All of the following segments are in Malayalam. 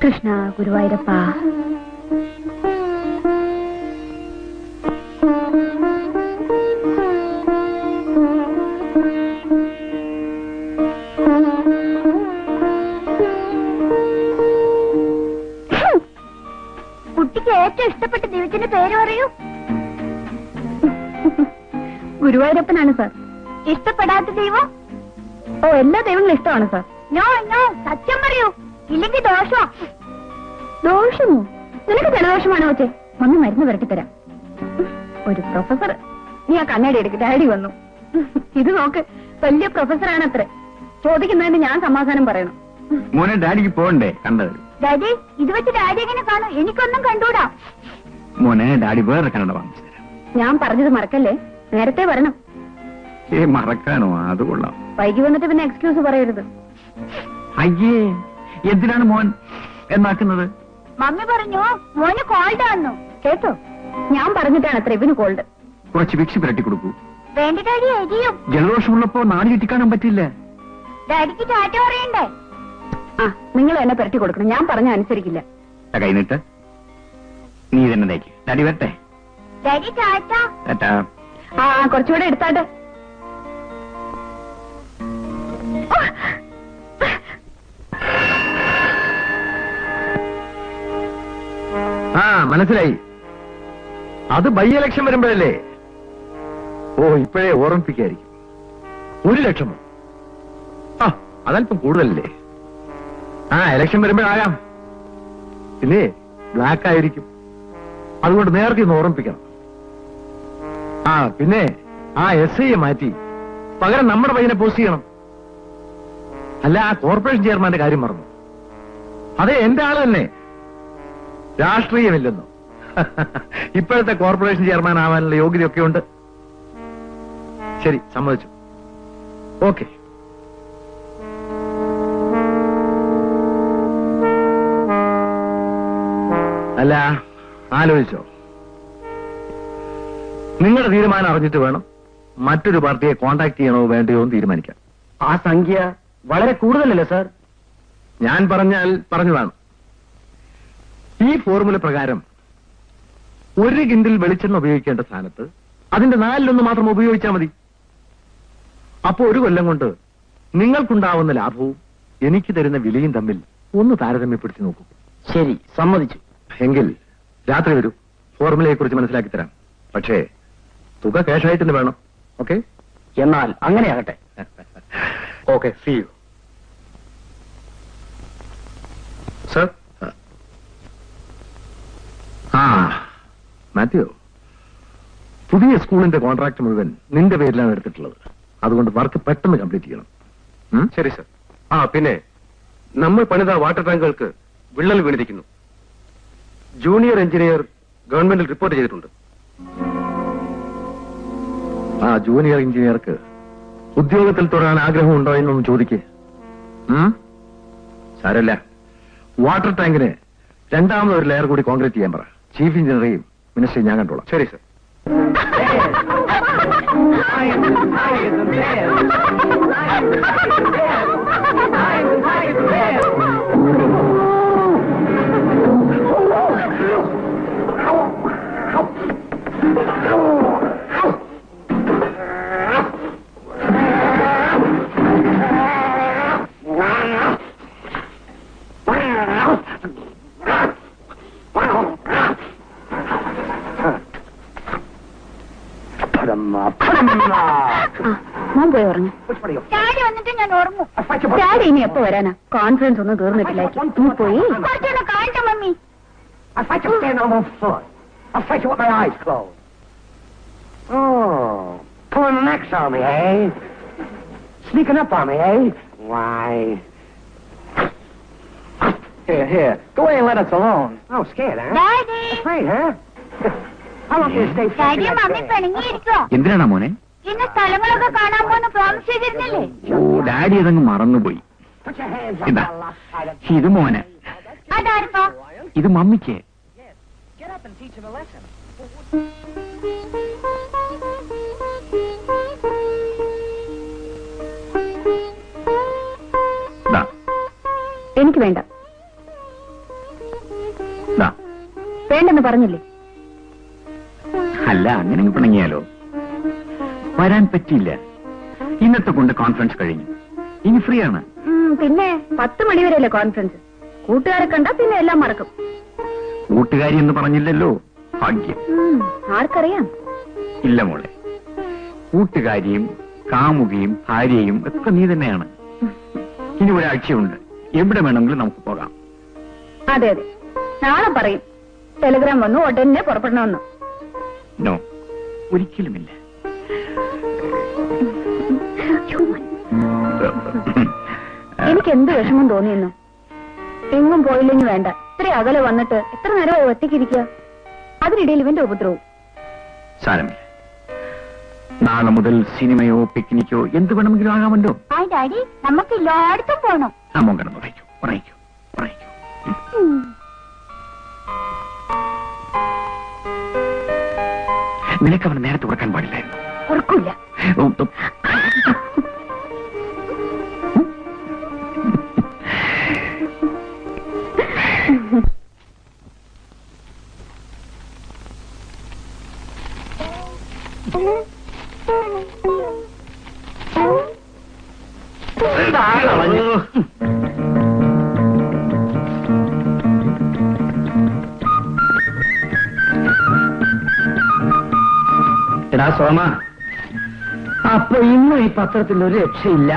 കൃഷ്ണ ഗുരുവായൂരപ്പ. കുട്ടിക്ക് ഏറ്റവും ഇഷ്ടപ്പെട്ട ദൈവത്തിന്റെ പേര് പറയൂ. ഗുരുവായൂരപ്പനാണ് സാർ. ഇഷ്ടപ്പെടാത്ത ദൈവം? ഓ, എല്ലാ ദൈവങ്ങളും ഇഷ്ടമാണ് സാർ. നോ നോ, സത്യം പറയൂ, ഇല്ലെങ്കിൽ ദോഷം. ദോഷമോ? നിനക്ക് ജലദോഷമാണോ വെച്ചേ? ഒന്ന് മരുന്ന് വരട്ടിത്തരാം. ഒരു പ്രൊഫസർ. നീ ആ കണ്ണാടി എടുക്ക്, ഡാഡി വന്നു. ഇത് നോക്ക്, വലിയ പ്രൊഫസറാണ് അത്ര. ചോദിക്കുന്നതിന് ഞാൻ സമാധാനം പറയണം. മോനെ ഡാഡിക്ക് പോകണ്ടേ? കണ്ടത് ഡാഡി, ഇത് വെച്ച് ഡാഡി എങ്ങനെ കാണും? എനിക്കൊന്നും കണ്ടൂടാ. മോനെ ഡാഡി വേറെ കന്നഡ വാങ്ങിച്ചു തരാം. ഞാൻ പറഞ്ഞത് മറക്കല്ലേ, നേരത്തെ വരണം. മറക്കാനോ? അത് കൊള്ളാം. വൈകി വന്നിട്ട് പിന്നെ എക്സ്ക്യൂസ് പറയരുത്. അയ്യേ, എന്തിനാണ് മോൻ എന്നാക്കുന്നത്? മമ്മി പറഞ്ഞു മോന് കോൾഡ് വന്നു. കേട്ടോ, ഞാൻ പറഞ്ഞിട്ടാണ് അത്ര ഇവന് കോൾഡ്. കുറച്ച് വിക്സ് പുരട്ടി കൊടുക്കൂ. വേണ്ട ഡാഡി, എരിയും. ജലദോഷമുള്ളപ്പോ നാട് ചുറ്റിക്കാനും പറ്റില്ല. ഡാഡിക്ക് ടാറ്റ പറയണ്ടേ? ആ, നിങ്ങൾ എന്നെ പുരട്ടി കൊടുക്കണം. ഞാൻ പറഞ്ഞ അനുസരിക്കില്ല. കൈനിട്ട് നീ തന്നെ തേക്ക്. ഡാഡി വരട്ടെ? ഡാഡി ടാറ്റ. ടാറ്റാ. ആ, കുറച്ചുകൂടെ എടുത്താട്ടെ. ആ, മനസ്സിലായി. അത് ബൈ ഇലക്ഷൻ വരുമ്പോഴല്ലേ? ഓ, ഇപ്പോഴേ ഓർമ്മിപ്പിക്കായിരിക്കും. 1 ലക്ഷമോ? ആ, അതല്പം കൂടുതലല്ലേ? ആ, ഇലക്ഷൻ വരുമ്പോഴാകാം. പിന്നെ ബ്ലാക്ക് ആയിരിക്കും. അതുകൊണ്ട് നേരത്തെ ഒന്ന് ഓർമ്മിപ്പിക്കണം. ആ, പിന്നെ ആ SIയെ മാറ്റി പകരം നമ്മുടെ പയ്യനെ പോസ്റ്റ് ചെയ്യണം. അല്ല, ആ കോർപ്പറേഷൻ ചെയർമാന്റെ കാര്യം മറന്നു. അതെ, എന്റെ ആള് തന്നെ. രാഷ്ട്രീയമില്ലെന്നോ? ഇപ്പോഴത്തെ കോർപ്പറേഷൻ ചെയർമാൻ ആവാനുള്ള യോഗ്യതയൊക്കെ ഉണ്ട്. ശരി, സമ്മതിച്ചു. ഓക്കെ. അല്ല, ആലോചിച്ചോ? നിങ്ങളുടെ തീരുമാനം അറിഞ്ഞിട്ട് വേണം മറ്റൊരു പാർട്ടിയെ കോണ്ടാക്ട് ചെയ്യണോ വേണ്ടയോ എന്ന് തീരുമാനിക്കാം. ആ സംഖ്യ വളരെ കൂടുതലല്ലേ സാർ? ഞാൻ പറഞ്ഞാൽ പറഞ്ഞതാണ്. ഈ ഫോർമുല പ്രകാരം 1 കിൻഡിൽ വെളിച്ചെണ്ണ ഉപയോഗിക്കേണ്ട സ്ഥാനത്ത് അതിന്റെ 4-1 മാത്രം ഉപയോഗിച്ചാൽ മതി. അപ്പോ 1 കൊല്ലം കൊണ്ട് നിങ്ങൾക്കുണ്ടാവുന്ന ലാഭവും എനിക്ക് തരുന്ന വിലയും തമ്മിൽ ഒന്ന് താരതമ്യപ്പെടുത്തി നോക്കൂ. ശരി, സമ്മതിച്ചു. എങ്കിൽ രാത്രി വരൂ, ഫോർമുലയെ കുറിച്ച് മനസ്സിലാക്കി തരാം. പക്ഷേ തുക ക്യാഷായിട്ട് തന്നെ വേണം. ഓക്കെ? എന്നാൽ അങ്ങനെയാകട്ടെ. Okay, see you. സർ. ആ, മാത്യു, പുതിയ സ്കൂളിന്റെ കോൺട്രാക്ട് മുഴുവൻ നിന്റെ പേരിലാണ് എടുത്തിട്ടുള്ളത്. അതുകൊണ്ട് വർക്ക് പെട്ടെന്ന് കംപ്ലീറ്റ് ചെയ്യണം. ശരി സർ. ആ, പിന്നെ നമ്മൾ പണിത വാട്ടർ ടാങ്കുകൾക്ക് വിള്ളൽ വീണിരിക്കുന്നു. ജൂനിയർ എഞ്ചിനീയർ ഗവൺമെന്റിൽ റിപ്പോർട്ട് ചെയ്തിട്ടുണ്ട്. ആ ജൂനിയർ എഞ്ചിനീയർക്ക് ഉദ്യോഗത്തിൽ തുടരാൻ ആഗ്രഹമുണ്ടോ എന്നൊന്ന് ചോദിക്കേ. സാരല്ല, വാട്ടർ ടാങ്കിന് 2ാമതൊരു ലെയർ കൂടി കോൺക്രീറ്റ് ചെയ്യാൻ പറ. ചീഫ് എഞ്ചിനീയറെയും മിനിസ്റ്ററെയും ഞാൻ കണ്ടോളാം. ശരി sir. Put him up. Put him up. മോൻ പോയി ഉറങ്ങ. Which one of you? Daddy വന്നിട്ട് ഞാൻ ഉറങ്ങും. I'll fight you. ഡാഡി ഇനി എപ്പോ വരാനാ? കോൺഫറൻസ് ഒന്നും തീർന്നിട്ടില്ലായിരിക്കും. നീ പോയി കുറച്ചൊന്ന് കാണിച്ച mummy. I'll fight you standing on one foot. I'll fight you with my eyes closed. Oh, pulling the necks on me, eh? Sneaking up on me, eh? Why? Here. Go away and let us alone. Oh, scared, huh? Daddy. Afraid, huh? How long can you stay daddy mummy പിണങ്ങിയിരിക്കോ? എന്തിനാണാ മോനെ? ഇന്ന് സ്ഥലങ്ങളൊക്കെ കാണാൻ പോകുന്ന പ്രോമിസ് ചെയ്തിരുന്നില്ലേ? ഓ, ഡാഡി അതങ്ങ് മറന്നുപോയി. Put your hands up. ഇതാ, ഇത് മോന്, അതാർക്കോ? ഇത് മമ്മിക്ക്. Get up and teach him a lesson. ദാ, എനിക്ക് വേണ്ട. ദാ. വേണ്ടെന്ന് പറഞ്ഞില്ലേ? അല്ല, അങ്ങനെ പിണങ്ങിയാലോ? വരാൻ പറ്റിയില്ല. ഇന്നത്തെ കൊണ്ട് കോൺഫറൻസ് കഴിഞ്ഞു. ഇനി ഫ്രീ ആണ്. പിന്നെ 10 മണി വരെയല്ലേ കോൺഫറൻസ്. കൂട്ടുകാരെ കണ്ടാ പിന്നെ എല്ലാം മറക്കും. കൂട്ടുകാരി എന്ന് പറഞ്ഞില്ലല്ലോ. ഭാഗ്യം. ആർക്കറിയാം? ഇല്ല മോളെ, കൂട്ടുകാരിയും കാമുകയും ഭാര്യയും ഒക്കെ നീ തന്നെയാണ്. ഇനി ഒരാഴ്ചയുണ്ട്. എവിടെ വേണമെങ്കിലും നമുക്ക് പോകാം. അതെ അതെ, നാളെ പറയും ടെലിഗ്രാം വന്നു ഉടനെ പുറപ്പെടണമെന്ന്. നോ, ഒരിക്കലുമില്ല. എനിക്ക് എന്ത് വിഷമം തോന്നിയെന്നു. എങ്ങും പോയില്ലെങ്കിൽ വേണ്ട, ഇത്ര അകലെ വന്നിട്ട് എത്ര നേരമായി ഒറ്റയ്ക്കിരിക്കുക. അതിനിടയിൽ ഇവന്റെ ഉപദ്രവവും. സാരമില്ല, നാളെ മുതൽ സിനിമയോ പിക്നിക്കോ എന്ത് വേണമെങ്കിലും ആകാമല്ലോ. ഹായ് ഡാഡി, നമുക്ക് എല്ലായിടത്തും പോണം. അമ്മ കിടന്നു പറയിക്കൂ, പറയിക്കൂ, പറയിക്കൂ. നിനക്ക് അവനെ നേരത്തെ ഉറക്കാൻ പാടില്ലായിരുന്നു. ഉറക്കില്ല. എടാ സോമ, അപ്പൊ ഇന്നും ഈ പത്രത്തിൽ ഒരു രക്ഷയില്ല.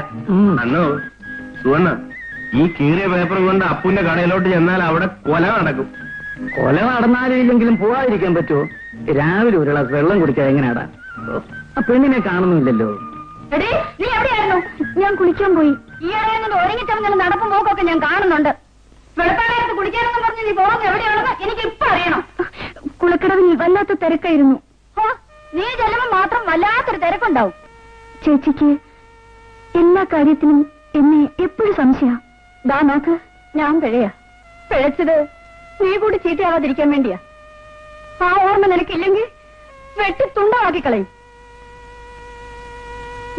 അല്ലോ സുവർണ, ഈ കീറിയ പേപ്പർ കൊണ്ട് അപ്പുന്റെ കടയിലോട്ട് ചെന്നാൽ അവിടെ കൊല നടക്കും. കൊല നടന്നാലും ഇല്ലെങ്കിലും പോവാതിരിക്കാൻ പറ്റുമോ? രാവിലെ ഒരു ഗ്ലാസ് വെള്ളം കുടിക്കാൻ എങ്ങനെയാടാ? ആ പെണ്ണിനെ കാണുന്നില്ലല്ലോ. എടീ, നീ എവിടെയായിരുന്നു? ഞാൻ കുളിക്കാൻ പോയി. ഈ ഇടയിൽ ഒരുങ്ങിച്ചവങ്ങനെ നടക്കും പോക്കൊക്കെ ഞാൻ കാണുന്നുണ്ട്. വെളുപ്പാലത്ത് കുളിക്കാനെന്ന് പറഞ്ഞ് നീ പോകുന്നത് എവിടെയാണെന്ന് എനിക്ക് ഇപ്പൊ അറിയണം. കുളക്കടവിൽ വല്ലാത്ത തിരക്കായിരുന്നു. നീ ചെല്ലുമ്പോ മാത്രം വല്ലാത്തൊരു തിരക്കുണ്ടാവും. ചേച്ചിക്ക് എല്ലാ കാര്യത്തിനും എന്നെ എപ്പോഴും സംശയ. ദാ നോക്ക്, ഞാൻ പിഴയാ. പിഴച്ചത് നീ കൂടി ചീത്തയാവാതിരിക്കാൻ വേണ്ടിയാ. ആ ഓർമ്മ നിനക്കില്ലെങ്കിൽ വെട്ടി തുണ്ടമാക്കി കളയും.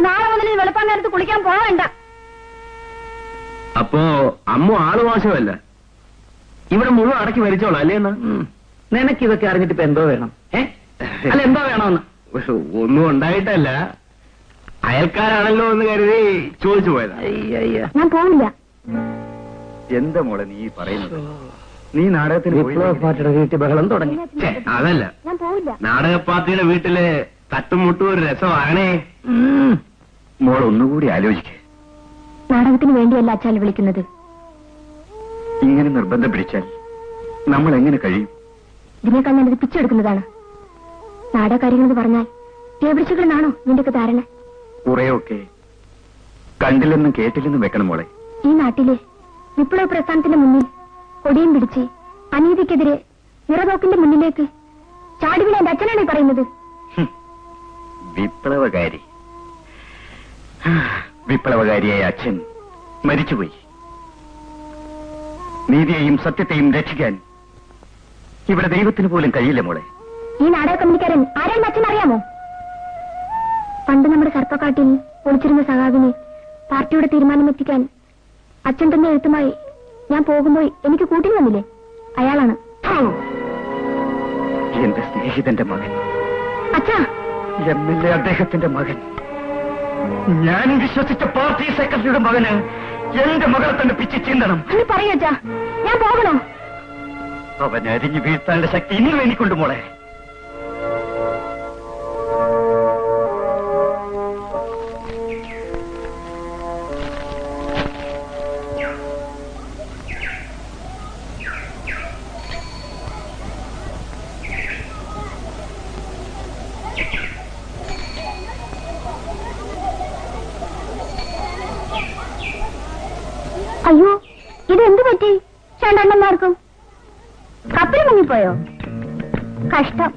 നാളെ മുതൽ ഈ വെളുപ്പാൻ നേരത്ത് കുളിക്കാൻ പോവേണ്ട. അപ്പോ അമ്മ ആള് മോശമല്ല, ഇവിടെ മുഴുവൻ അടക്കി വരിച്ചോളാം അല്ലേ? നിനക്കിതൊക്കെ അറിഞ്ഞിട്ട് ഇപ്പൊ എന്തോ വേണം? അല്ല, എന്തോ വേണമെന്ന്? ഒന്നും ഉണ്ടായിട്ടല്ല, അയൽക്കാരാണല്ലോ എന്ന് കരുതി ചോദിച്ചു പോയതാ. ഞാൻ പോവില്ല. എന്താ മോളെ നീ പറയുന്നത്? നീ നാടകത്തിന് വിപ്ലവ പാർട്ടിയുടെ വീട്ടിൽ ബഹളം തുടങ്ങി. അതല്ല, ഞാൻ പോവില്ല. നാടക പാർട്ടിയുടെ വീട്ടില് തട്ടുമുട്ടും ഒരു രസമാണേ. മോൾ ഒന്നുകൂടി ആലോചിക്കേ. നാടകത്തിന് വേണ്ടിയല്ല അച്ചാൽ വിളിക്കുന്നത്. ഇങ്ങനെ നിർബന്ധം പിടിച്ചാൽ നമ്മൾ എങ്ങനെ കഴിയും? ഇതിനേക്കാൾ ഞാനിത് പിച്ചെടുക്കുന്നതാണ്. നാടകകാര്യങ്ങളെന്ന് പറഞ്ഞാൽ കേപിടിച്ചുകളെന്നാണോ നിന്റെയൊക്കെ ധാരണ? കുറെയൊക്കെ കണ്ടില്ലെന്നും കേട്ടില്ലെന്നും വെക്കണം മോളെ. ഈ നാട്ടിലെ വിപ്ലവ പ്രസ്ഥാനത്തിന്റെ മുന്നിൽ കൊടിയും പിടിച്ച് അനീതിക്കെതിരെ നിറതോക്കിന്റെ മുന്നിലേക്ക് ചാടിവിള എന്റെ അച്ഛനാണ് പറയുന്നത്. വിപ്ലവകാരി, വിപ്ലവകാരിയായ അച്ഛൻ മരിച്ചുപോയി. നീതിയെയും സത്യത്തെയും രക്ഷിക്കാൻ ഇവിടെ ദൈവത്തിന് പോലും കഴിയില്ല മോളെ. ഈ നാടക കമ്പനിക്കാരൻ ആരാണെന്ന് അച്ഛൻ അറിയാമോ? പണ്ട് നമ്മുടെ സർപ്പക്കാട്ടിൽ ഒളിച്ചിരുന്ന സഖാവിനെ പാർട്ടിയുടെ തീരുമാനമെത്തിക്കാൻ അച്ഛൻ തന്നെ എഴുത്തുമായി ഞാൻ പോകുമ്പോൾ എനിക്ക് കൂട്ടി വന്നില്ലേ, അയാളാണ്. എന്റെ സ്നേഹിതന്റെ മകൻ, അച്ഛാ, MLA അദ്ദേഹത്തിന്റെ മകൻ, ഞാൻ വിശ്വസിച്ച പാർട്ടി സെക്രട്ടറിയുടെ മകന് എന്റെ മകളെ തന്നെ പിച്ച് ചിന്തണം. നീ പറയൂ അച്ഛാ, ഞാൻ പോകണോ? അവൻ അരിഞ്ഞു വീഴ്ത്താനുള്ള ശക്തി ഇനിയും എനിക്കുണ്ട് മോളെ. ഇതെന്ത് പറ്റി രണ്ടെണ്ണന്മാർക്കും? കപ്പിൽ മുങ്ങിപ്പോയോ? കഷ്ടം,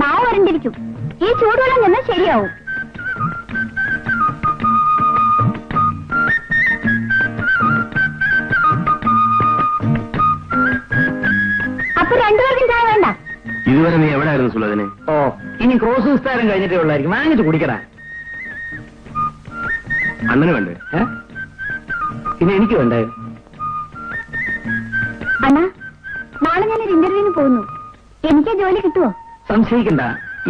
നാവ് വരണ്ടിരിക്കും. ഈ ചൂടുവെള്ളം ചെന്നാൽ ശരിയാവും. അപ്പൊ രണ്ടുപേർക്കും ചായ വേണ്ട? ഇതുവരെ നീ എവിടെയായിരുന്നു സുലതിനെ? ഓ, ഇനി ക്രോസ് വിസ്താരം കഴിഞ്ഞിട്ടേ ഉള്ളായിരിക്കും. വാങ്ങിട്ട് കുടിക്കടാ. അണ്ണന് വേണ്ടേ? പിന്നെ എനിക്ക് വേണ്ടേ? അണ്ണാ, നാളെ ഞാനൊരു ഇന്റർവ്യൂവിന് പോകുന്നു. എനിക്ക് ജോലി കിട്ടുമോ? സംശയിക്കണ്ട,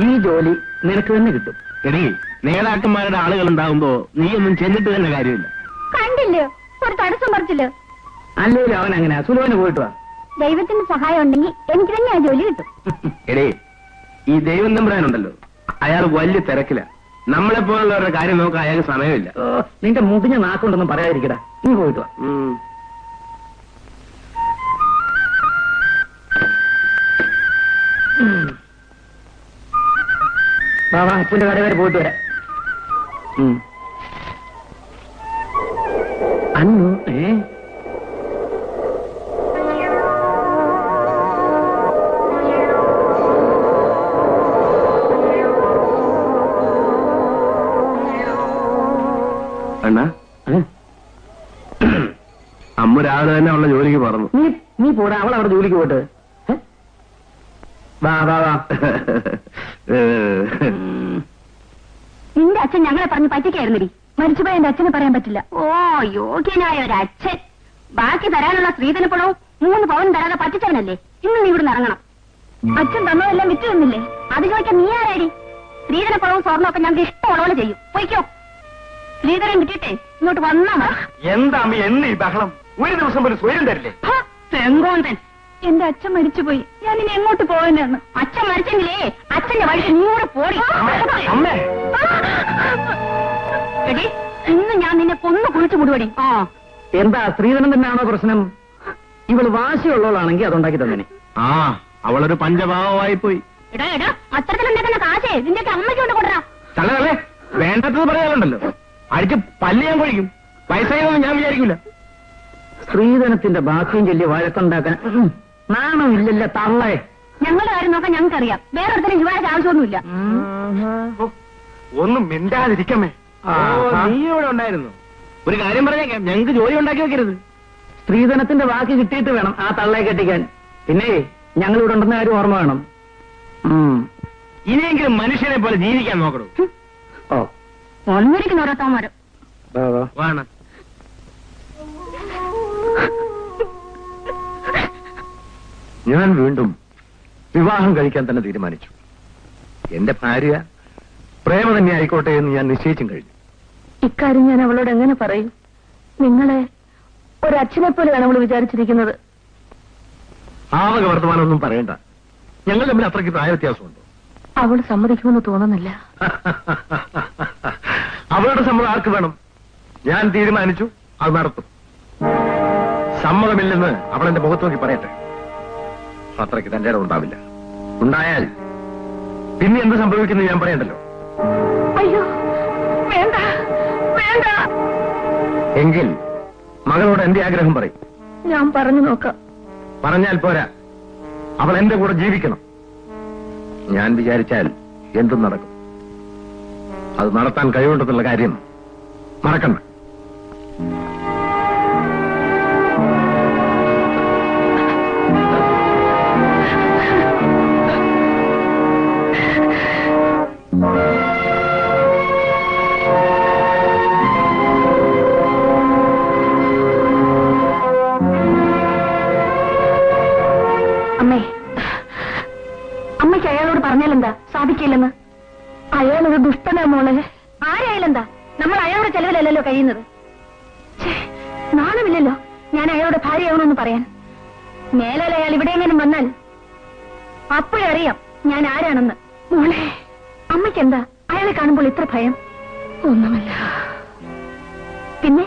ഈ ജോലി നിനക്ക് തന്നെ കിട്ടും. എടീ, നേതാക്കന്മാരുടെ ആളുകൾ ഉണ്ടാവുമ്പോ നീ ഒന്നും ചെന്നിട്ട് തന്നെ കാര്യമില്ല. കണ്ടില്ലേ, ഒരു തടസ്സം പറിച്ചില്ലോ. അല്ലെങ്കിൽ അവൻ അങ്ങനെ സുലഭന് പോയിട്ട് വാ. ദൈവത്തിന്റെ സഹായം ഉണ്ടെങ്കിൽ എനിക്ക് തന്നെ ആ ജോലി കിട്ടും. എടേ, ഈ ദൈവം തമ്പുരാനുണ്ടല്ലോ, അയാൾ വലിയ തിരക്കില്ല. നമ്മളെ പോലുള്ളവരുടെ കാര്യം നോക്കാൻ അയാൾക്ക് സമയമില്ല. നിന്റെ മുടിഞ്ഞ നാക്കൊണ്ടൊന്നും പറയാതിരിക്കടാ. നീ പോയിട്ട് വാ. വാ, അപ്പന്റെ കട വരെ പോയിട്ട് വരാം. അന്നു അണ്ണാ, അമ്മ രാവിലെ തന്നെ അവളുടെ ജോലിക്ക് പറഞ്ഞു. നീ പോടാ, അവൾ അവിടെ ജോലിക്ക് പോയിട്ട്. വാ വാ വാ. നിന്റെ അച്ഛൻ ഞങ്ങളെ പറഞ്ഞ് പറ്റിക്കായിരുന്നടി. മരിച്ചുപോയ എന്റെ അച്ഛനെ പറയാൻ പറ്റില്ല. ഓ, യോഗ്യനായ ഒരു അച്ഛൻ. ബാക്കി തരാനുള്ള സ്ത്രീധനപ്പണവും 3 പവൻ തരാതെ പറ്റിച്ചവനല്ലേ. ഇന്ന് നീ ഇവിടുന്ന് ഇറങ്ങണം. അച്ഛൻ തന്നതെല്ലാം വിറ്റ് തന്നില്ലേ? അത് ചോദിക്കാൻ നീ ആരാടി? സ്ത്രീധനപ്പണവും സ്വർണ്ണമൊക്കെ ഞങ്ങൾക്ക് ഇഷ്ടമുള്ളവരെ ചെയ്യും. പോയിക്കോ. സ്ത്രീധനം കിട്ടിയിട്ടേ ഇങ്ങോട്ട് വന്നാ മതി. എന്താ അമ്മ എന്ന് ഈ ബഹളം? ഒരു ദിവസം പോലും സ്വയം തരില്ലേ? തെങ്കോന്തൻ, എന്റെ അച്ഛൻ മരിച്ചുപോയി. ഞാൻ ഇനി എങ്ങോട്ട് പോകാനാണ്? അച്ഛൻ മരിച്ചെങ്കിലേ അച്ഛന്റെ വഴിക്ക് നീ കൂടെ പോടി. അമ്മേ, എടി, ഇന്ന് ഞാൻ നിന്നെ കൊന്നു കുളിച്ചു മുടുപടി. എന്താ സ്ത്രീധനം തന്നെയാണോ പ്രശ്നം? ഇവള് വാശിയുള്ളവളാണെങ്കിൽ അതുണ്ടാക്കി തന്നെ. ആ, അവളൊരു പഞ്ചഭാവമായി പോയി. എടാ എടാ, അത്തരത്തിലുണ്ടാക്കുന്ന കാശേ നിന്റെ അമ്മയ്ക്ക് കൊണ്ട് കൊണ്ടുവരാ. തള്ളേ, വേണ്ടത് പറയാനുണ്ടല്ലോ. അടിച്ച് പല്ല് ഞാൻ കൊഴിക്കും. പൈസയൊന്നും ഞാൻ വിചാരിക്കൂല. സ്ത്രീധനത്തിന്റെ ബാക്കിയും ചൊല്ലി വഴക്കുണ്ടാക്കാൻ നാണമില്ലല്ലോ തള്ളേ. ഞങ്ങളുടെ കാര്യം നോക്കാൻ ഞങ്ങൾക്കറിയാം. വേറെ ഒരുത്തരം യുവാന്റെ ആവശ്യമൊന്നുമില്ല. ഒന്നും മിണ്ടാതിരിക്കമേ. നീ ഇവിടെ ഉണ്ടായിരുന്നു. ഒരു കാര്യം പറഞ്ഞേക്കാം, ഞങ്ങൾക്ക് ജോലി ഉണ്ടാക്കി വെക്കരുത്. സ്ത്രീധനത്തിന്റെ ബാക്കി കിട്ടിയിട്ട് വേണം ആ തള്ളയെ കെട്ടിക്കാൻ. പിന്നെ ഞങ്ങൾ ഇവിടെ ഉണ്ടെന്ന കാര്യം ഓർമ്മ വേണം. ഇനിയെങ്കിലും മനുഷ്യനെ പോലെ ജീവിക്കാൻ നോക്കണം. ഓ, ഒന്നിരിക്കുന്ന ഓരോത്തവന്മാരും. വേണം. ഞാൻ വീണ്ടും വിവാഹം കഴിക്കാൻ തന്നെ തീരുമാനിച്ചു. എന്റെ ഭാര്യ പ്രേമ തന്നെ ആയിക്കോട്ടെ എന്ന് ഞാൻ നിശ്ചയിച്ചും കഴിഞ്ഞു. ഇക്കാര്യം ഞാൻ അവളോട് എങ്ങനെ പറയും? നിങ്ങളെ ഒരച്ഛനെ പോലെയാണ് അവൾ വിചാരിച്ചിരിക്കുന്നത്. ആവക വർത്തമാനമൊന്നും പറയണ്ട. ഞങ്ങൾ തമ്മിൽ അത്രയ്ക്ക് പ്രായ വ്യത്യാസമുണ്ടോ? അവൾ സമ്മതിക്കുമെന്ന് തോന്നുന്നില്ല. അവളുടെ സമ്മതം ആർക്ക് വേണം? ഞാൻ തീരുമാനിച്ചു, അത് നടത്തും. സമ്മതമില്ലെന്ന് അവൾ എന്റെ മുഖത്ത് നോക്കി പറയട്ടെ. അത്രയ്ക്ക് തന്റെ ഇടം ഉണ്ടാവില്ല. ഉണ്ടായാൽ പിന്നെ എന്ത് സംഭവിക്കുന്നു ഞാൻ പറയണ്ടല്ലോ. അയ്യോ, വേണ്ട വേണ്ട. എങ്കിൽ മകളോട് എന്റെ ആഗ്രഹം പറയും. ഞാൻ പറഞ്ഞു നോക്കാം. പറഞ്ഞാൽ പോരാ, അവൾ എന്റെ കൂടെ ജീവിക്കണം. ഞാൻ വിചാരിച്ചാൽ എന്തും നടക്കും. അത് നടത്താൻ കഴിവുണ്ടെന്നുള്ള കാര്യം മറക്കണ്ട. അമ്മേ, അമ്മയ്ക്ക് അയാളോട് പറഞ്ഞാലെന്താ? സാധിക്കില്ലെന്ന്. അയാളൊരു ദുഷ്ടനാ മോളെ. ആരായാലെന്താ? നമ്മൾ അയാളുടെ ചെലവിലല്ലല്ലോ കഴിയുന്നത്. നാണമില്ലല്ലോ ഞാൻ അയാളുടെ ഭാര്യയാവണമെന്ന് പറയാൻ. മേലാൽ അയാൾ ഇവിടെ എങ്ങനെയും വന്നാൽ അപ്പോഴേ അറിയാം ഞാൻ ആരാണെന്ന്. മോളെ, അമ്മയ്ക്കെന്താ അയാളെ കാണുമ്പോൾ ഇത്ര ഭയം? ഒന്നുമില്ല. പിന്നെ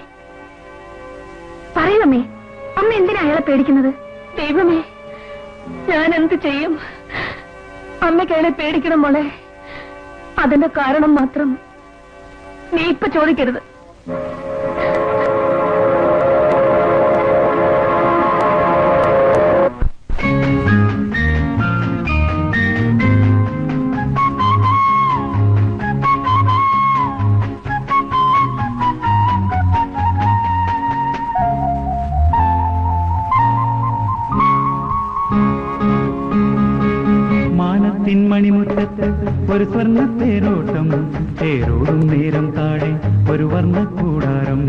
പറയൂമ്മേ, അമ്മ എന്തിനാ അയാളെ പേടിക്കുന്നത്? ദൈവമേ, ഞാൻ എന്ത് ചെയ്യും? അമ്മയ്ക്ക് അയാളെ പേടിക്കണം മോളെ. അതിന്റെ കാരണം മാത്രം നീ ഇപ്പൊ ചോദിക്കരുത്. തേരോട്ടം തേരോടും നേരം താഴെ ഒരു വർണ്ണ കൂടാരം.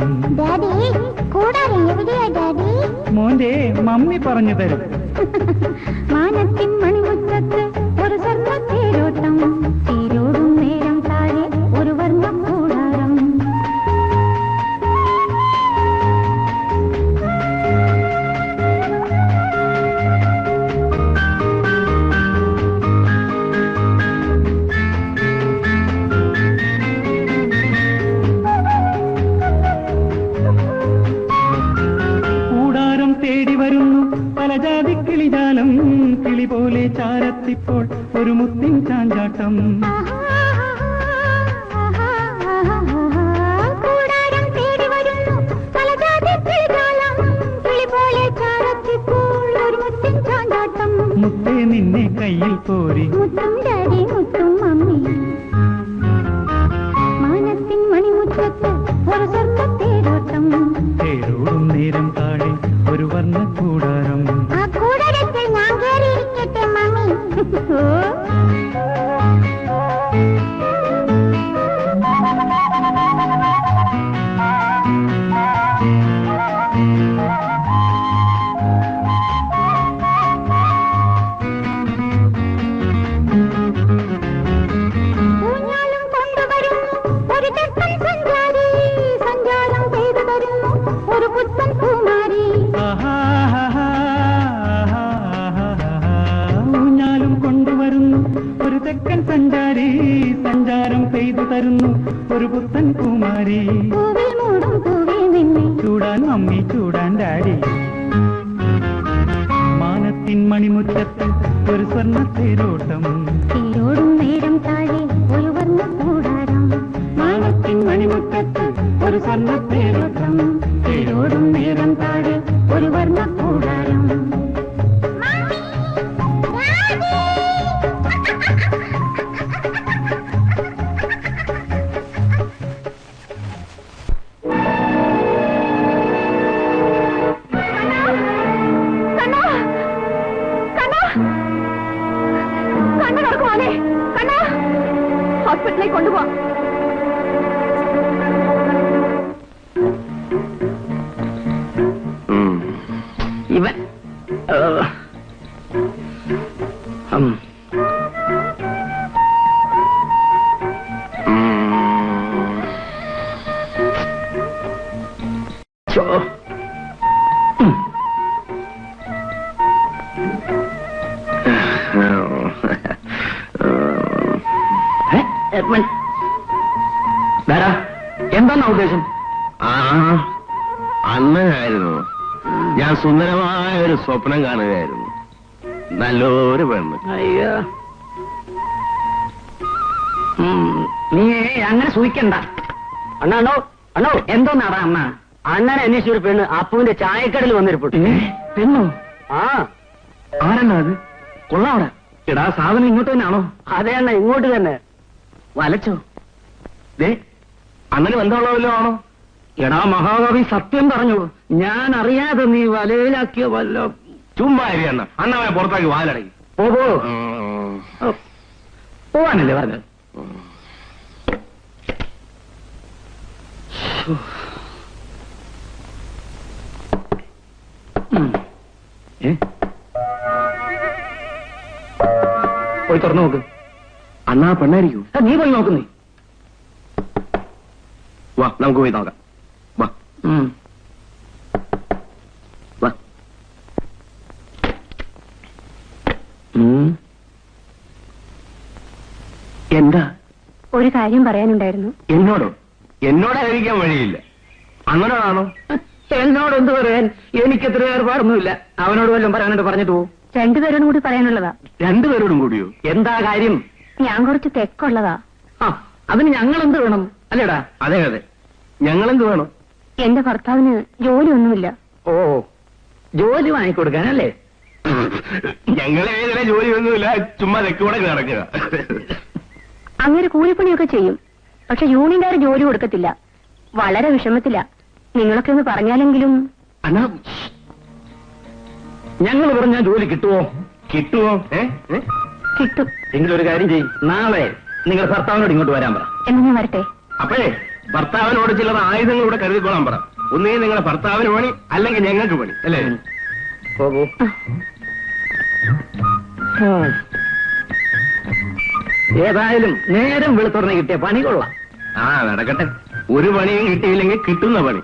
മോന്റെ മമ്മി പറഞ്ഞു തരും. മാനത്തിൻ മണിമുറ്റത്ത് ഒരു സ്വർണ്ണ തേരോട്ടം തേരോടും നേരം താഴെ ഒരു വർണ്ണ കൂടാരം. തേടി വരുന്നു പല ജാതി കിളിജാലം കിളി പോലെ ചാരത്തിപ്പോൾ ഒരു മുത്തിൻ ചാഞ്ചാട്ടം. മുത്തേ നിന്നെ കയ്യിൽ കോരി മുത്തും ഡാഡി മുത്തും മമ്മി. മാനത്തിൻ മണിമുറ്റത്ത് ഒരു സ്വർണ്ണ തേരോട്ടം തേരോടും നേരം താഴെ ഒരു വർണ്ണ കൂടാരം. ആ കൂടാരത്തിൽ ഞാൻ കയറിയിരിക്കട്ടെ മമ്മി. ഊഞ്ഞാലും കൊണ്ടുവരുന്നു ഒരു ചെക്കൻ സഞ്ചാരി സഞ്ചാരം ചെയ്തു തരുന്നു ഒരു പുത്തൻ കുമാരി. ഊഞ്ഞാലും കൊണ്ടുവരുന്നു ഒരു തെക്കൻ സഞ്ചാരി സഞ്ചാരം ചെയ്തു തരുന്നു ഒരു പുത്തൻ കുമാരി. പൂവിൽ മൂടും പൂവിൽ നിന്നെ ചൂടാൻ മമ്മി ചൂടാൻ ഡാഡി. മാനത്തിൻ മണിമുറ്റത്ത് ഒരു സ്വർണ്ണ തേരോട്ടം തേരോടും നേരം താഴെ ഒരു വർണ്ണ കൂടാരം. മാനത്തിൻ മണിമുറ്റത്ത് ഒരു സ്വർണ്ണ തേരോട്ടം തേരോടും നേരം താഴെ ഒരു വർണ്ണ കൂടാരം. ഹോസ്പിറ്റലിലേക്ക് കൊണ്ടുപോവാം. ഇവൻ എന്താണോ ഉദ്ദേശം? അന്നായിരുന്നു ഞാൻ സുന്ദരമായ ഒരു സ്വപ്നം കാണുകയായിരുന്നു. നല്ലൊരു പെണ്ണ്. അയ്യോ, നീ അങ്ങനെ സൂഹിക്കണ്ട. അണ്ണോ അണ്ണോ എന്തോന്നാടാ അണ്ണ? അണ്ണനെ അന്വേഷിച്ചൊരു പെണ്ണ് അപ്പുവിന്റെ ചായക്കടയിൽ വന്നിരിപ്പുണ്ട്. പെണ്ണോ? ആ. ആരെണ്ണ അത്? കൊള്ളാവിടെ. എടാ, സാധനം ഇങ്ങോട്ട് തന്നെയാണോ? അതെ അണ്ണ, ഇങ്ങോട്ട് തന്നെ. വലച്ചോ? ദേ, അങ്ങനെ ബന്ധമുള്ളവല്ലോ ആണോ? എടാ മഹാകവി, സത്യം പറഞ്ഞു. ഞാൻ അറിയാതെ നീ വലയിലാക്കിയ വല്ല. ചുമ്മാ അണ്ണ അണ്ണവനെ പുറത്താക്കി വാലടങ്ങി പോവാനല്ലേ പറഞ്ഞത്? പോയി തുറന്നു നോക്ക്. അണ്ണാ പെണ്ണായിരിക്കും. നീ പോയി നോക്കുന്നേ. വാ, നമുക്ക് പോയി നോക്കാം. വാ വാ. എന്താ? ഒരു കാര്യം പറയാനുണ്ടായിരുന്നു. എന്നോടോ? എന്നോടായിരിക്കാൻ വഴിയില്ല. അണ്ണനോടാണോ? എന്നോട് എന്ത് പറയാൻ? എനിക്കെത്ര ഏർപ്പാടൊന്നുമില്ല. അവനോട് വല്ലതും പറയാനോട് പറഞ്ഞിട്ട് പോകും. രണ്ടുപേരോടും കൂടി പറയാനുള്ളതാ. രണ്ടുപേരോടും കൂടിയോ? എന്താ കാര്യം? ഞാൻ കുറച്ച് തെക്കുള്ളതാ. അതിന് ഞങ്ങൾ എന്ത് വേണം? അല്ലേടാ? അതെ അതെ, ഞങ്ങളെന്ത് വേണം? എന്റെ ഭർത്താവിന് ജോലിയൊന്നുമില്ല. ഓ, ജോലി വാങ്ങിക്കൊടുക്കാനല്ലേ? ഞങ്ങളെ ഏതിനെ ജോലിയൊന്നുമില്ല, ചുമ്മാ തെക്കൂടെ നടക്കുക. അങ്ങനെ കൂലിപ്പണിയൊക്കെ ചെയ്യും. പക്ഷെ യൂണിയൻകാർ ജോലി കൊടുക്കത്തില്ല. വളരെ വിഷമത്തില്ല. നിങ്ങളൊക്കെ ഒന്ന് പറഞ്ഞാലെങ്കിലും. അണ്ണാ, ഞങ്ങൾ പറഞ്ഞാൽ ജോലി കിട്ടുമോ? കിട്ടുമോ? കിട്ടും. എങ്കിലും ഒരു കാര്യം ചെയ്യും. നാളെ നിങ്ങൾ ഭർത്താവിനോട് ഇങ്ങോട്ട് വരാൻ പറ. എന്നാ ഞാൻ വരട്ടെ? അപ്പോഴേ ഭർത്താവിനോട് ചിലർ ആയുധങ്ങളൂടെ കരുതിക്കോളാൻ പറ. ഒന്നേ നിങ്ങളെ ഭർത്താവിന് പണി, അല്ലെങ്കിൽ ഞങ്ങൾക്ക് പണി, അല്ലേ? പോകൂ. ഏതായാലും നേരം വെളുത്തുടനെ കിട്ടിയ പണി കൊള്ളാം. ആ നടക്കട്ടെ. ഒരു പണിയും കിട്ടിയില്ലെങ്കിൽ കിട്ടുന്ന പണി.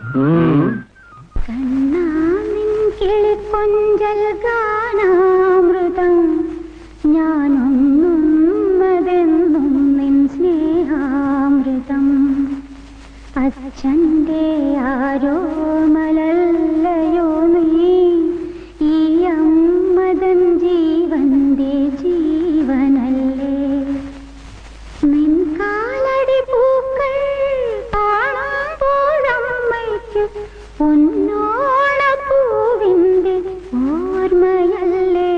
കിളിക്കൊഞ്ചൽ ഗാനാമൃതം ഞാനൊന്നും അതെന്നും നിൻ സ്നേഹാമൃതം അച്ഛൻ്റെ ആരോ മലല്ലയോ നീ ഈ അമ്മതൻ ജീവന്റെ ജീവനല്ലേ നിൻ കാലടി പൂക്കൾ കാണുമ്പോഴമ്മയ്ക്ക് പൊന്നോണപ്പൂവിന്റെ ഓർമ്മയല്ലേ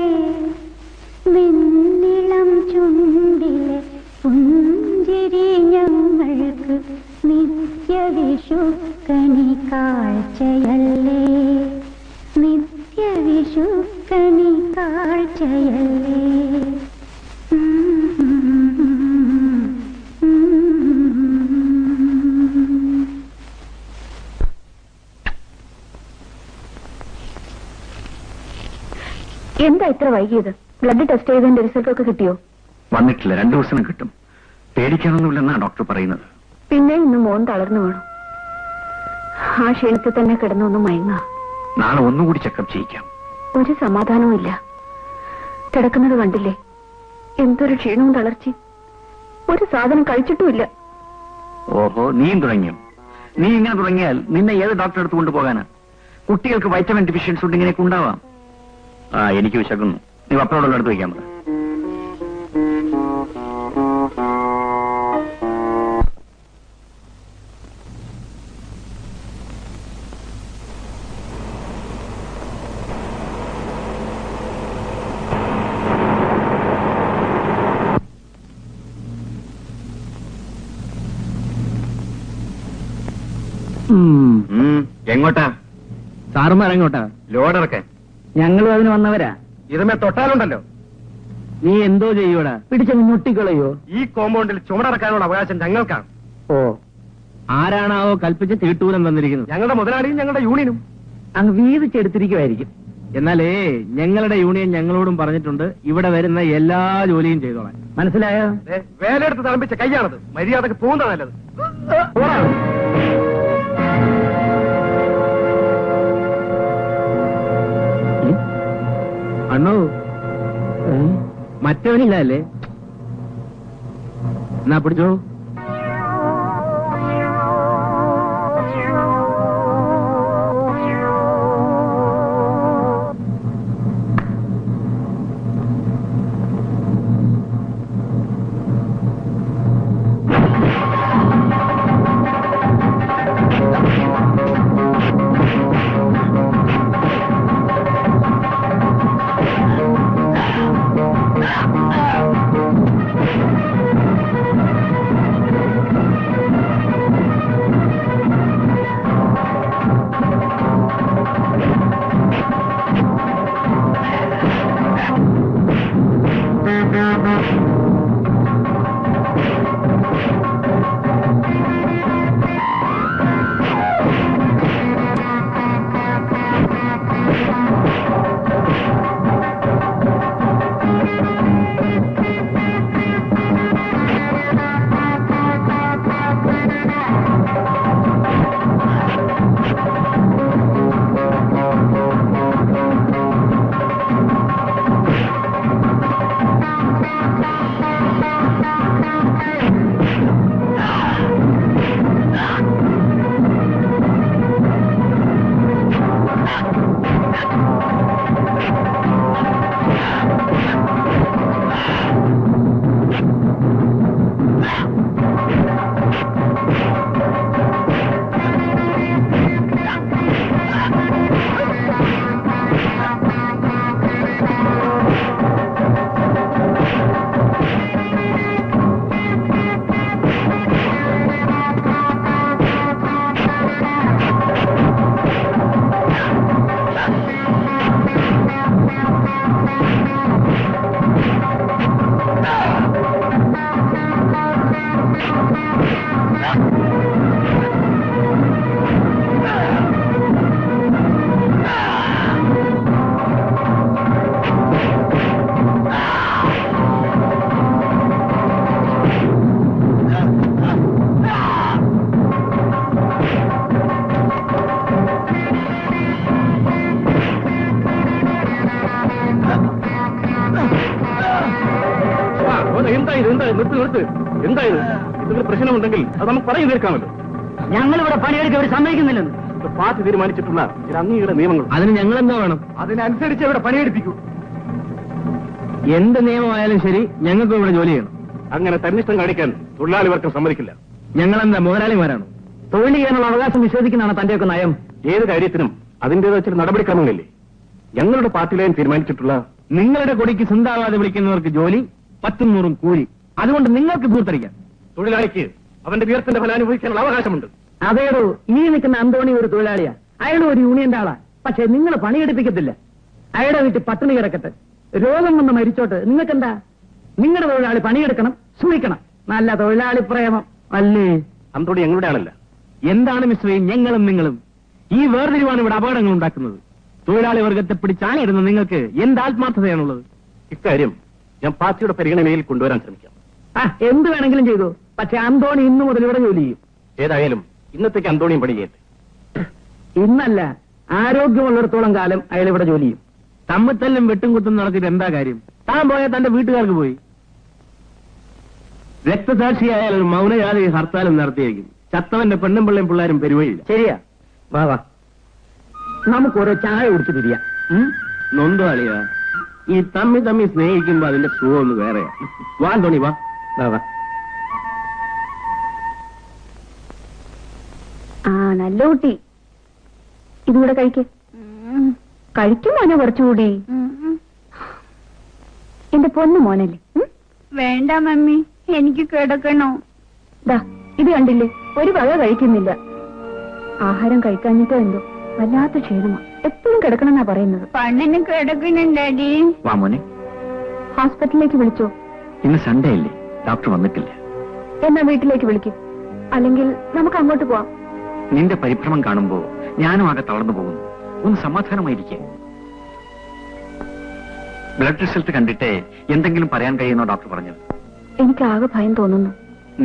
വെണ്ണിളം ചുണ്ടിലെ പുഞ്ചിരി ഞങ്ങൾക്ക് നിത്യവിഷുക്കണി കാഴ്ചയല്ലേ നിത്യവിഷുക്കണി കാഴ്ചയല്ലേ എന്താ ഇത്ര വൈകിയത്? ബ്ലഡ് ടെസ്റ്റ് ചെയ്തതിന്റെ റിസൾട്ട് ഒക്കെ കിട്ടിയോ? വന്നിട്ടില്ല. 2 ദിവസം കിട്ടും. പേടിക്കാനൊന്നുമില്ലെന്നാ ഡോക്ടർ പറയുന്നത്. പിന്നെ ഇന്ന് മോൻ തളർന്നു വേണം. ആ ക്ഷീണത്തിൽ തന്നെ കിടന്നൊന്ന് മയങ്ങ. നാളെ ഒന്നുകൂടി ചെക്കപ്പ് ചെയ്യിക്കാം. ഒരു സമാധാനവും ഇല്ല. കിടക്കുന്നത് കണ്ടില്ലേ? എന്തൊരു ക്ഷീണവും തളർച്ചയും. ഒരു സാധനം കഴിച്ചിട്ടുമില്ല. ഓഹോ, നീയും തുടങ്ങിയോ? നീ ഇങ്ങനെ തുടങ്ങിയാൽ നിന്നെ ഏത് ഡോക്ടറെ അടുത്ത് കൊണ്ടുപോകാനാ? കുട്ടികൾക്ക് വൈറ്റമിൻ ഡെഫിഷ്യൻസി ഉണ്ട്, ഇങ്ങനെയൊക്കെ ഉണ്ടാവാം. എനിക്ക് വിശക്കുന്നു. നീ പപ്പടോടുള്ള അടുത്ത് വയ്ക്കാൻ പറ. എങ്ങോട്ടാ? സാറുമാർ എങ്ങോട്ടാ? ലോഡ് ഇറക്കാൻ. ഞങ്ങളും അതിന് വന്നവരാ. ഇതമേ തൊട്ടാലുണ്ടല്ലോ. നീ എന്തോ ചെയ്യൂടാ? പിടിച്ചങ്ങ് മുട്ടിക്കളയോ? ഈ കോമ്പൗണ്ടിൽ ചുമടറക്കാനുള്ള അവകാശം ഞങ്ങൾക്കാണ്. ഓ, ആരാണാവോ കൽപ്പിച്ച് തീട്ടൂലം തന്നിരിക്കുന്നത്? ഞങ്ങളുടെ മുതലാളിയും ഞങ്ങളുടെ യൂണിയനും. അങ്ങ് വീതിച്ചെടുത്തിരിക്കുമായിരിക്കും. എന്നാലേ ഞങ്ങളുടെ യൂണിയൻ ഞങ്ങളോടും പറഞ്ഞിട്ടുണ്ട് ഇവിടെ വരുന്ന എല്ലാ ജോലിയും ചെയ്തോളാൻ. മനസ്സിലായോ? വേലയെടുത്ത് തളമ്പിച്ച കൈയാണത്. മര്യാദക്ക് പോകുന്ന നല്ലത്. അണ്ണോ, മറ്റവനില്ല അല്ലേ? എന്നാ പിടിച്ചോ. എന്തെങ്കിലും പ്രശ്നമുണ്ടെങ്കിൽ അത് നമുക്ക് പറഞ്ഞു തീർക്കാമല്ലോ. ഞങ്ങളിവിടെ പണിയെടുക്കാൻ അവർ സമ്മതിക്കുന്നില്ലെന്ന് പാർട്ടി തീരുമാനിച്ചിട്ടുള്ള ചില അംഗീകൃത നിയമങ്ങൾ. അതിന് ഞങ്ങൾ എന്താ വേണം? അതിനനുസരിച്ച് ഇവിടെ പണിയെടുപ്പിക്കൂ. എന്ത് നിയമമായാലും ശരി, ഞങ്ങൾക്ക് ഇവിടെ ജോലി ചെയ്യണം. അങ്ങനെ തന്നിഷ്ടം കാണിക്കാൻ തൊഴിലാളി വർഗം സമ്മതിക്കില്ല. ഞങ്ങളെന്താ മുതലാളിമാരാണ്? തൊഴിൽ ചെയ്യാനുള്ള അവകാശം നിഷേധിക്കുന്നതാണ് തന്റെയൊക്കെ നയം. ഏത് കാര്യത്തിനും അതിന്റേതായ ചില നടപടിക്രമങ്ങളില്ലേ? ഞങ്ങളുടെ പാർട്ടിയിലായും തീരുമാനിച്ചിട്ടുള്ള നിങ്ങളുടെ കൊടിക്ക് സ്വന്താവാതെ വിളിക്കുന്നവർക്ക് ജോലി, 10-100 കൂലി. അതുകൊണ്ട് നിങ്ങൾക്ക് ദൂർത്തരിക്കാം. തൊഴിലാളിക്ക് അവന്റെ വീരത്തിന്റെ ഫലം അനുഭവിക്കാനുള്ള അവകാശമുണ്ട്. അതേടോ, ഈ നിൽക്കുന്ന അന്തോണി ഒരു തൊഴിലാളിയാ. അയാളും ഒരു യൂണിയന്റെ ആളാ. പക്ഷെ നിങ്ങൾ പണിയെടുപ്പിക്കത്തില്ല. അയാളുടെ വീട്ടിൽ പട്ടിണി കിടക്കട്ടെ, രോഗം വന്ന് മരിച്ചോട്ട്, നിങ്ങൾക്കെന്താ? നിങ്ങളുടെ തൊഴിലാളി പണിയെടുക്കണം, സൂക്ഷിക്കണം. നല്ല തൊഴിലാളി പ്രേമം അല്ലേ? അന്തോണി ഞങ്ങളുടെ ആളല്ല. എന്താണ് മിശ്രേ ഞങ്ങളും നിങ്ങളും? ഈ വേർതിരിവാണ് ഇവിടെ അപകടങ്ങൾ ഉണ്ടാക്കുന്നത്. തൊഴിലാളി വർഗത്തെ പിടിച്ചാണിടുന്ന നിങ്ങൾക്ക് എന്ത് ആത്മാർത്ഥതയാണുള്ളത്? ഇക്കാര്യം ഞാൻ പാർട്ടിയുടെ പരിഗണനയിൽ കൊണ്ടുവരാൻ ശ്രമിക്കാം. എന്ത് വേണമെങ്കിലും ചെയ്തു. പക്ഷെ അന്തോണി ഇന്നു മുതൽ ഇവിടെ ജോലി ചെയ്യും. ഏതായാലും ഇന്നത്തേക്ക് അന്തോണിയും പണി ചെയ്യട്ടെ. ഇന്നല്ല, ആരോഗ്യമുള്ളിടത്തോളം കാലം അയാൾ ഇവിടെ ജോലി ചെയ്യും. തമ്മിത്തല്ലും വെട്ടും കുത്തും നടത്തിയിട്ട് എന്താ കാര്യം? താൻ പോയാൽ തന്റെ വീട്ടുകാർക്ക് പോയി. രക്തസാക്ഷിയായാൽ ഒരു മൗനജാതി ഹർത്താലും നടത്തിയേക്കും. ചത്തവന്റെ പെണ്ണും പിള്ളയും പിള്ളേരും പെരുവഴിയില്ല. ശരിയാ, വാ വാ, നമുക്ക് ഓരോ ചായ കുടിച്ച് തിരിയാം. നൊന്തോ അളിയാ, ഈ തമ്മി സ്നേഹിക്കുമ്പോ അതിന്റെ സുഖം ഒന്ന് വേറെയാ. വാ തോണി, വാ വാ. നല്ല കുട്ടി, ഇതുകൂടെ കഴിക്കും മോനെ കുറച്ചുകൂടി. എന്റെ പൊന്നു മോനല്ലേ? വേണ്ട മമ്മി, എനിക്ക് കിടക്കണോ? ഇത് കണ്ടില്ലേ, ഒരു വക കഴിക്കുന്നില്ല. ആഹാരം കഴിക്കാഞ്ഞിട്ടോ എന്തോ വല്ലാത്ത ക്ഷീണമാ. എപ്പോഴും കിടക്കണമെന്നാ പറയുന്നത്. പണ്ണിന് കിടക്കണുണ്ടാടി. വാ മോനെ, ഹോസ്പിറ്റലിലേക്ക് വിളിച്ചോ? ഇന്ന് സൺഡേ അല്ലേ, ഡോക്ടർ വന്നിട്ടില്ല. എന്നാ വീട്ടിലേക്ക് വിളിക്കും, അല്ലെങ്കിൽ നമുക്ക് അങ്ങോട്ട് പോവാം. നിന്റെ പരിഭ്രമം കാണുമ്പോ ഞാനും ആകെ തളർന്നു പോകുന്നു. ഒന്ന് സമാധാനമായിരിക്കെ. ബ്ലഡ് റിസൾട്ട് കണ്ടിട്ടേ എന്തെങ്കിലും പറയാൻ കഴിയുന്നോ ഡോക്ടർ പറഞ്ഞത്? എനിക്ക് ആകെ ഭയം തോന്നുന്നു.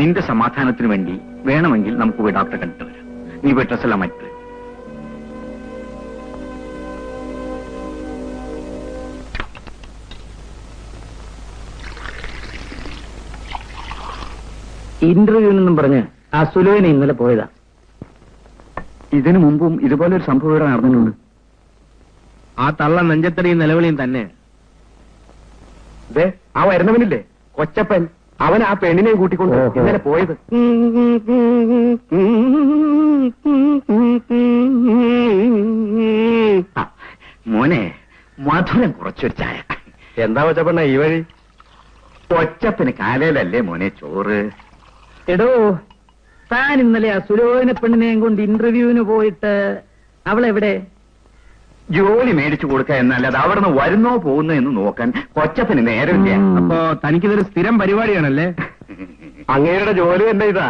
നിന്റെ സമാധാനത്തിന് വേണ്ടി വേണമെങ്കിൽ നമുക്ക് പോയി ഡോക്ടറെ കണ്ടിട്ട് വരാം. നീ പോയി ഡ്രസ്സെല്ലാം മാറ്റി. ഇന്റർവ്യൂവിനെന്നും പറഞ്ഞ് ആ സുലോവിനെ ഇന്നലെ പോയതാ. ഇതിനു മുമ്പും ഇതുപോലൊരു സംഭവം ഇവിടെ നടന്നിട്ടുണ്ട്. ആ തള്ള നെഞ്ചത്തടിയും നിലവിളിയും തന്നെ. ആ വരുന്നവനില്ലേ കൊച്ചപ്പൻ, അവൻ ആ പെണ്ണിനെ കൂട്ടിക്കൊണ്ട് ഇന്നലെ പോയത്. മോനെ, മധുരം കുറച്ചൊരു ചായ. എന്താ കൊച്ചപ്പണ്ണ ഈ വഴി? കൊച്ചപ്പന് കാലയിലല്ലേ മോനെ ചോറ്? എടോ, താൻ ഇന്നലെ ആ സുലോചന പെണ്ണിനെയും കൊണ്ട് ഇന്റർവ്യൂവിന് പോയിട്ട് അവളെവിടെ? ജോലി മേടിച്ചു കൊടുക്കുക എന്നല്ലാതെ അവിടെ നിന്ന് വരുന്നോ പോകുന്നോ എന്ന് നോക്കാൻ കൊച്ചപ്പന് നേരമില്ല. അപ്പോ തനിക്കിതൊരു സ്ഥിരം പരിപാടിയാണല്ലേ? അങ്ങേരുടെ ജോലി തന്നെ ഇതാ.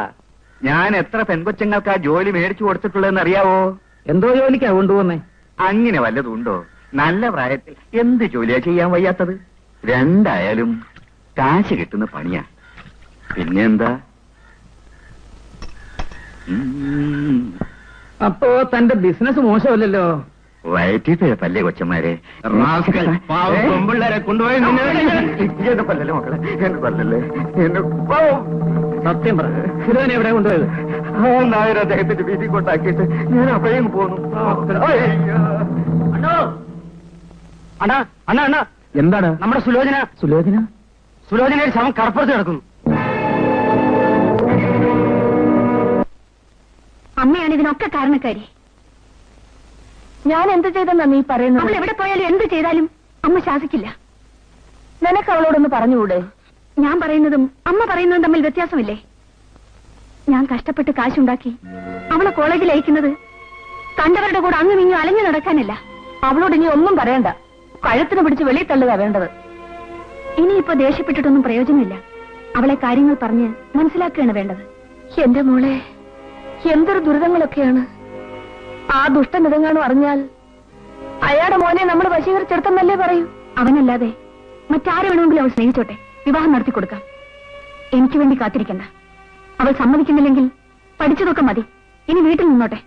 ഞാൻ എത്ര പെൺകൊച്ചങ്ങൾക്ക് ആ ജോലി മേടിച്ചു കൊടുത്തിട്ടുള്ളതെന്ന് അറിയാവോ? എന്തോ ജോലിക്കാ കൊണ്ടുപോന്നേ? അങ്ങനെ വല്ലതുണ്ടോ? നല്ല പ്രായത്തിൽ എന്ത് ജോലിയാ ചെയ്യാൻ വയ്യാത്തത്? രണ്ടായാലും കാശ് കിട്ടുന്ന പണിയാ. പിന്നെന്താ? അപ്പോ തന്റെ ബിസിനസ് മോശമല്ലല്ലോ. വയറ്റിട്ടല്ലേ കൊച്ചന്മാരെ? പെമ്പിള്ളേരെ കൊണ്ടുപോയി എന്നെ കൊല്ലല്ലേ മക്കളെ, എന്നെ കൊല്ലല്ലേ, എന്നെ സത്യം പറ, സുലോചന എവിടെ കൊണ്ടുപോയത്? നായർ അദ്ദേഹത്തിന്റെ വീട്ടിൽ കൊണ്ടാക്കിയിട്ട് ഞാൻ അപ്പോഴേക്കും പോന്നു. അണ്ണാ അണ്ണാ അണ്ണാ, എന്താണ്? നമ്മുടെ സുലോചന സുലോചനയുടെ ശവം കടപ്പുറത്ത് കിടക്കുന്നു. അമ്മയാണ് ഇതിനൊക്കെ കാരണക്കാരി. ഞാൻ എന്ത് ചെയ്തെന്നാ നീ പറയുന്നത്? അവൾ എവിടെ പോയാലും എന്ത് ചെയ്താലും അമ്മ ശാസിക്കില്ല. നിനക്ക് അവളോടൊന്ന് പറഞ്ഞുകൂടെ? ഞാൻ പറയുന്നതും അമ്മ പറയുന്നതും തമ്മിൽ വ്യത്യാസമില്ലേ? ഞാൻ കഷ്ടപ്പെട്ട് കാശുണ്ടാക്കി അവളെ കോളേജിൽ അയക്കുന്നത് കണ്ടവരുടെ കൂടെ അങ്ങും ഇങ്ങും അലഞ്ഞു നടക്കാനല്ല. അവളോട് ഇനി ഒന്നും പറയണ്ട, കഴുത്തിന് പിടിച്ച് വെളിയിൽ തള്ളുക വേണ്ടത്. ഇനിയിപ്പോ ദേഷ്യപ്പെട്ടിട്ടൊന്നും പ്രയോജനമില്ല. അവളെ കാര്യങ്ങൾ പറഞ്ഞ് മനസ്സിലാക്കുകയാണ് വേണ്ടത്. എന്റെ മോളെ, എന്തൊരു ദുരിതങ്ങളൊക്കെയാണ്. ആ ദുഷ്ടൻ ഇതെങ്ങാനും അറിഞ്ഞാൽ അയാളുടെ മോനെ നമ്മൾ വശീകരിച്ചെടുത്തെന്നല്ലേ പറയൂ. അവനല്ലാതെ മറ്റാരെ വേണമെങ്കിലും അവൾ സ്നേഹിച്ചോട്ടെ, വിവാഹം നടത്തി കൊടുക്കാം. എനിക്ക് വേണ്ടി കാത്തിരിക്കണ്ട. അവൾ സമ്മതിക്കുന്നില്ലെങ്കിൽ പഠിച്ചതൊക്കെ മതി, ഇനി വീട്ടിൽ നിന്നോട്ടെ.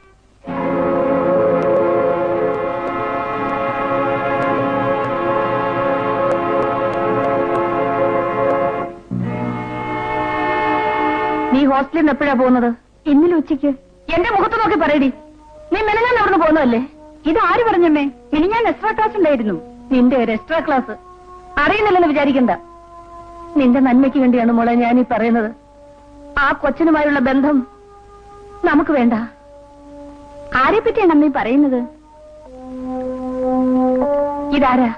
നീ ഹോസ്റ്റലിൽ നിന്ന് എപ്പോഴാ പോകുന്നത്? ഇന്നലെ ഉച്ചയ്ക്ക്. എന്റെ മുഖത്ത് നോക്കി പറയടി, നീ മെനങ്ങാൻ അവിടുന്ന് പോകുന്നതല്ലേ? ഇത് ആര് പറഞ്ഞമ്മേ? മിനിഞ്ഞാൻ എക്സ്ട്രാ ക്ലാസ് ഉണ്ടായിരുന്നു. നിന്റെ ഒരു എക്സ്ട്രാ ക്ലാസ് അറിയുന്നില്ലെന്ന് വിചാരിക്കണ്ട. നിന്റെ നന്മയ്ക്ക് വേണ്ടിയാണ് മോളെ ഞാനീ പറയുന്നത്. ആ കൊച്ചിനുമായുള്ള ബന്ധം നമുക്ക് വേണ്ട. ആരെ പറ്റിയാണ് അമ്മീ പറയുന്നത്? ഇതാരാ?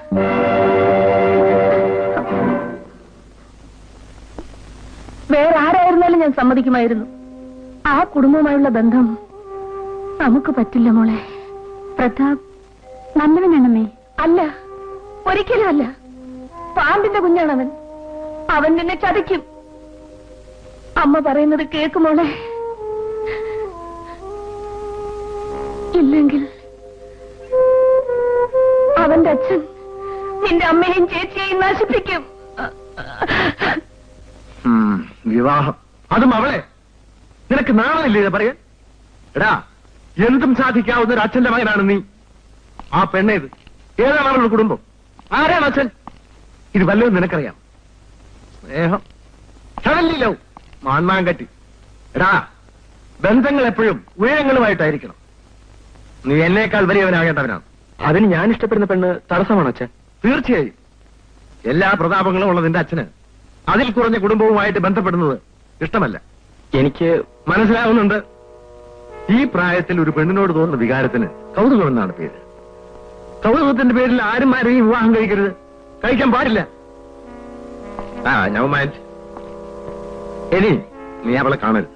വേറെ ആരായിരുന്നാലും ഞാൻ സമ്മതിക്കുമായിരുന്നു. ആ കുടുംബവുമായുള്ള ബന്ധം നമുക്ക് പറ്റില്ല മോളെ. പ്രതാപ് നല്ലവനാണമ്മേ. അല്ല, ഒരിക്കലും അല്ല. പാമ്പിന്റെ കുഞ്ഞാണവൻ. അവൻ നിന്നെ ചതിക്കും. അമ്മ പറയുന്നത് കേൾക്കുമോളെ. ഇല്ലെങ്കിൽ അവന്റെ അച്ഛൻ നിന്റെ അമ്മയെയും ചേച്ചിയെയും നശിപ്പിക്കും. വിവാഹം, അതും അവളെ. നിനക്ക് നാണമില്ലേ പറയാൻ? എടാ, എന്തും സാധിക്കാവുന്ന ഒരു അച്ഛന്റെ മകനാണ് നീ. ആ പെണ്ണേത്? ഏതാണ് അവളുടെ കുടുംബം? ആരാണ് അച്ഛൻ? ഇത് വല്ലതും നിനക്കറിയാം? സ്നേഹം, ചടലിലോ മാന്മാങ്കട്ടി. എടാ, ബന്ധങ്ങൾ എപ്പോഴും ഉയരങ്ങളുമായിട്ടായിരിക്കണം. നീ എന്നേക്കാൾ വലിയവനാകേണ്ടവനാണ്. അതിന് ഞാൻ ഇഷ്ടപ്പെടുന്ന പെണ്ണ് തടസ്സമാണോ അച്ഛൻ? തീർച്ചയായും. എല്ലാ പ്രതാപങ്ങളും ഉള്ള നിന്റെ അച്ഛന് അതിൽ കുറഞ്ഞ കുടുംബവുമായിട്ട് ബന്ധപ്പെടുന്നത് ഇഷ്ടമല്ല. എനിക്ക് മനസ്സിലാവുന്നുണ്ട്. ഈ പ്രായത്തിൽ ഒരു പെണ്ണിനോട് തോന്നുന്ന വികാരത്തിന് കൗതുകം എന്നാണ് പേര്. കൗതുകത്തിന്റെ പേരിൽ ആരും ആരെയും വിവാഹം കഴിക്കരുത്, കഴിക്കാൻ പാടില്ല. ഇനി നീ അവളെ കാണരുത്,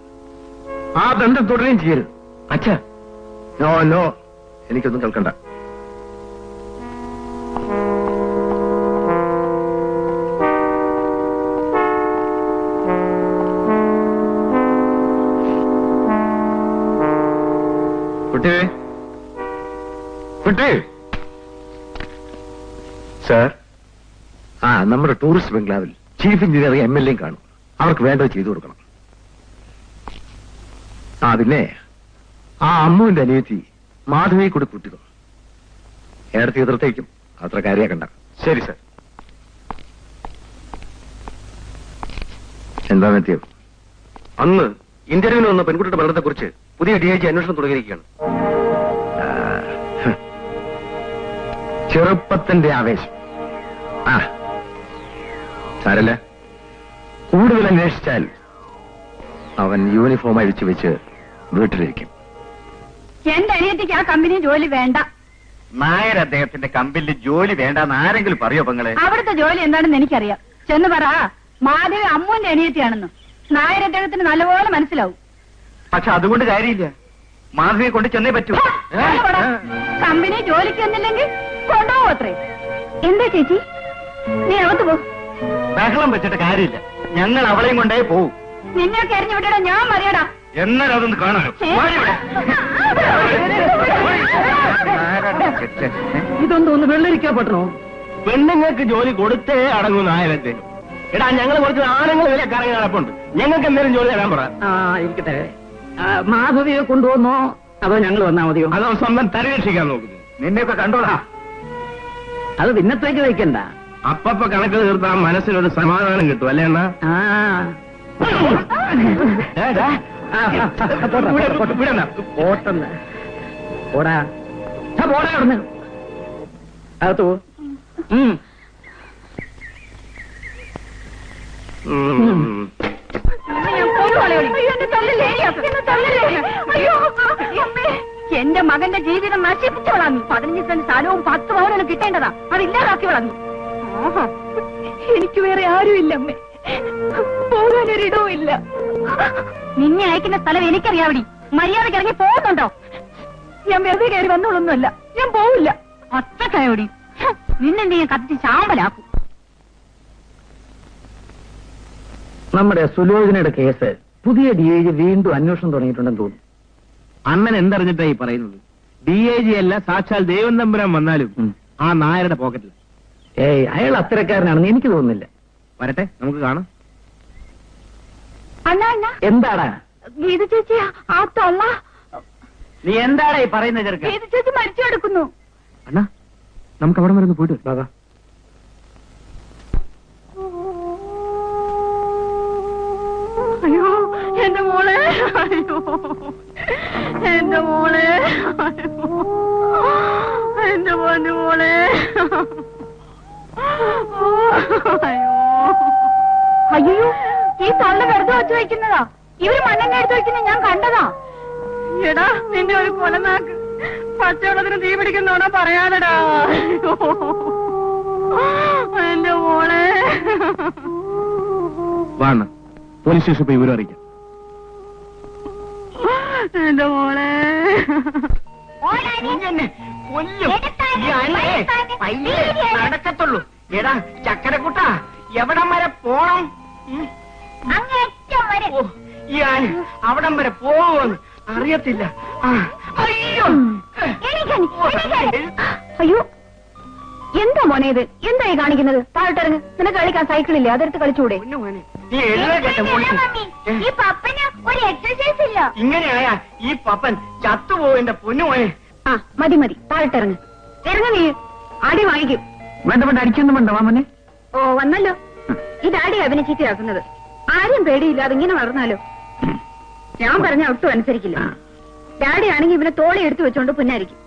ആ ബന്ധം തുടരുകയും ചെയ്യരുത്. അച്ഛാ, നോ നോ, എനിക്കൊന്നും കേൾക്കണ്ട. കുട്ടി സാർ, നമ്മുടെ ടൂറിസ്റ്റ് ബംഗ്ലാവിൽ ചീഫ് എഞ്ചിനീയർ MLA കാണും. അവർക്ക് വേണ്ടത് ചെയ്തു കൊടുക്കണം. പിന്നെ ആ അമ്മുവിന്റെ അനിയത്തി മാധവി കൂടി കൂട്ടിക്കോ. ഏടത്തി എതിർത്തേക്കും, അത്ര കാര്യാക്കണ്ട. ശരി സാർ. എന്താ മെത്തിയോ? അന്ന് ഇന്റർവ്യൂവിന് വന്ന പെൺകുട്ടിയുടെ മരണത്തെക്കുറിച്ച് പുതിയ DIG അന്വേഷണം തുടങ്ങിയിരിക്കുകയാണ്. ചെറുപ്പത്തിന്റെ ആവേശം. സാരല്ല, കൂടുതൽ അന്വേഷിച്ചാൽ അവൻ യൂണിഫോം അഴിച്ചു വെച്ച് വീട്ടിലിരിക്കും. എന്റെ അനിയത്തിക്ക് ആ കമ്പനി ജോലി വേണ്ട. നായർ അദ്ദേഹത്തിന്റെ കമ്പനിയിൽ ജോലി വേണ്ടെന്ന് ആരെങ്കിലും പറയോ പെങ്ങളെ? അവിടുത്തെ ജോലി എന്താണെന്ന് എനിക്കറിയാം. ചെന്ന് പറ മാധവി അമ്മുവിന്റെ അനിയത്തിയാണെന്ന്. നായർ അദ്ദേഹത്തിന് നല്ലപോലെ മനസ്സിലാവും. പക്ഷെ അതുകൊണ്ട് കാര്യമില്ല, മാധവിയെ കൊണ്ട് ചെന്നേ പറ്റൂ. കമ്പനി ജോലിക്ക് വന്നില്ലെങ്കിൽ കൊണ്ടുപോകും അത്രേ. എന്താ ചേച്ചി, നീ അകത്ത് പോ. ബഹളം വെച്ചിട്ട് കാര്യമില്ല, ഞങ്ങൾ അവളെയും കൊണ്ടേ പോവും. നിന്നെ കരിഞ്ഞു വിടടാ, ഞാൻ മറിയടാ. എന്നാലും അതൊന്ന് കാണാനോ? ഇതൊന്നും വെള്ളരിക്കാൻ പറ്റണോ? പെണ്ണുങ്ങൾക്ക് ജോലി കൊടുത്തേ അടങ്ങും നായരത്തെ. എടാ, ഞങ്ങൾ കുറച്ച് ആണുങ്ങൾ വില കറങ്ങി നടപ്പുണ്ട്, ഞങ്ങൾക്ക് എന്തെങ്കിലും ജോലി തരാൻ പറ. ഇരിക്കട്ടെ. മാധവിയെ കൊണ്ടുവന്നോ അതോ ഞങ്ങൾ വന്നാ മതിയോ? അതോ സ്വന്തം തരരക്ഷിക്കാൻ നോക്കുന്നു? നിന്നെയൊക്കെ കണ്ടോടാ. അത് പിന്നത്തേക്ക് വയ്ക്കണ്ട. അപ്പപ്പ കണക്ക് തീർത്താൽ മനസ്സിനൊരു സമാധാനം കിട്ടും, അല്ലേ എന്നാ? പോടാ പോടാ അവിടുന്ന്. അകത്ത് പോ. എന്റെ മകന്റെ ജീവിതം നശിപ്പിച്ചോളാം. 15 സെന്റ് സ്ഥലവും 10 പവനും കിട്ടേണ്ടതാ, അതില്ലാതാക്കി വളർന്നു. എനിക്ക് വേറെ ആരുമില്ല അമ്മേ, പോകാനൊരിടവും ഇല്ല. നിന്നെ അയക്കുന്ന സ്ഥലം എനിക്കറിയാവടി. മര്യാദയ്ക്ക് ഇറങ്ങി പോകുന്നുണ്ടോ? ഞാൻ വെറുതെ കയറി വന്നോളൊന്നുമല്ല, ഞാൻ പോവില്ല. ഒറ്റക്കായോടി, നിന്നെന്ത് ഞാൻ കത്തിച്ച് ചാമ്പലാക്കും. നമ്മുടെ സുലോചനയുടെ കേസ് പുതിയ DIG വീണ്ടും അന്വേഷണം തുടങ്ങിയിട്ടുണ്ടെന്ന് തോന്നുന്നു. അണ്ണൻ എന്തറിഞ്ഞിട്ടാ ഈ പറയുന്നത്? DIG അല്ല, സാക്ഷാൽ ദേവൻ തമ്പുരാൻ വന്നാലും ആ നായരുടെ പോക്കറ്റിൽ. അയാൾ അത്തരക്കാരനാണെന്ന് എനിക്ക് തോന്നുന്നില്ല. വരട്ടെ, നമുക്ക് കാണാം. അണ്ണാ അണ്ണാ, എന്താടാ ഗീത ചേച്ചി ആ തൊള്ള. നീ എന്താടാ ഈ പറയുന്ന ചെറുക്ക? ഗീത ചേച്ചി മരിച്ചു കിടക്കുന്നു. അണ്ണാ, നമുക്ക് അവിടെ വരെ ഒന്ന് പോയിട്ട് വരാം. അയ്യോ എന്റെ മോളെ, അയ്യോ എന്റെ മോളെ, എന്റെ പൊന്നു മോളെ. അയ്യോ, ഈ തള്ള വെറുതെ വെച്ച് വയ്ക്കുന്നതാ. ഇവര് മണ്ണെണ്ണ എടുത്ത് വയ്ക്കുന്നത് ഞാൻ കണ്ടതാ. എടാ, നിന്റെ ഒരു കൊലനാക്ക് പച്ചവെള്ളത്തിന് തീ പിടിക്കുന്നോണോ പറയാനടാ. എന്റെ മോളെ. വാണ, പോലീസ് സ്റ്റേഷൻ പോയി വിവരം അറിയിക്കാം. എന്റെ മോളെ. നടക്കത്തുള്ളൂ. എടാ ചക്കരക്കുട്ടാ, എവിടം വരെ പോണം? ഈ ആന അവിടം വരെ പോവെന്ന് അറിയത്തില്ല. അയ്യോ അയ്യോ, എന്താ മോനെ ഇത്? എന്തായി കാണിക്കുന്നത്? താഴോട്ടിറങ്ങ്. നിനക്ക് കളിക്കാൻ സൈക്കിളില്ലേ? അതെടുത്ത് കളിച്ചൂടെ? നീ എഴുതേട്ടെ. ഇങ്ങനെയായ ഈ പപ്പൻ ചത്തുപോയെന്റെ പൊന്നുമോനെ. ആ മതി മതി, താഴോട്ടിറങ്ങ്. ഇറങ്ങ, നീ അടി വാങ്ങിക്കും. വേണ്ട വേണ്ട, അടിക്കൊന്നും വേണ്ട മാമനെ. ഓ വന്നല്ലോ. ഈ ഡാഡി അവനെ ചീത്തയാക്കുന്നത്. ആരും പേടിയില്ലാതെ ഇങ്ങനെ വളർന്നാലോ? ഞാൻ പറഞ്ഞ ഒട്ടും അനുസരിക്കില്ല. ഡാഡി ആണെങ്കിൽ ഇവനെ തോളി എടുത്തു വെച്ചോണ്ട് പുന്നായിരിക്കും.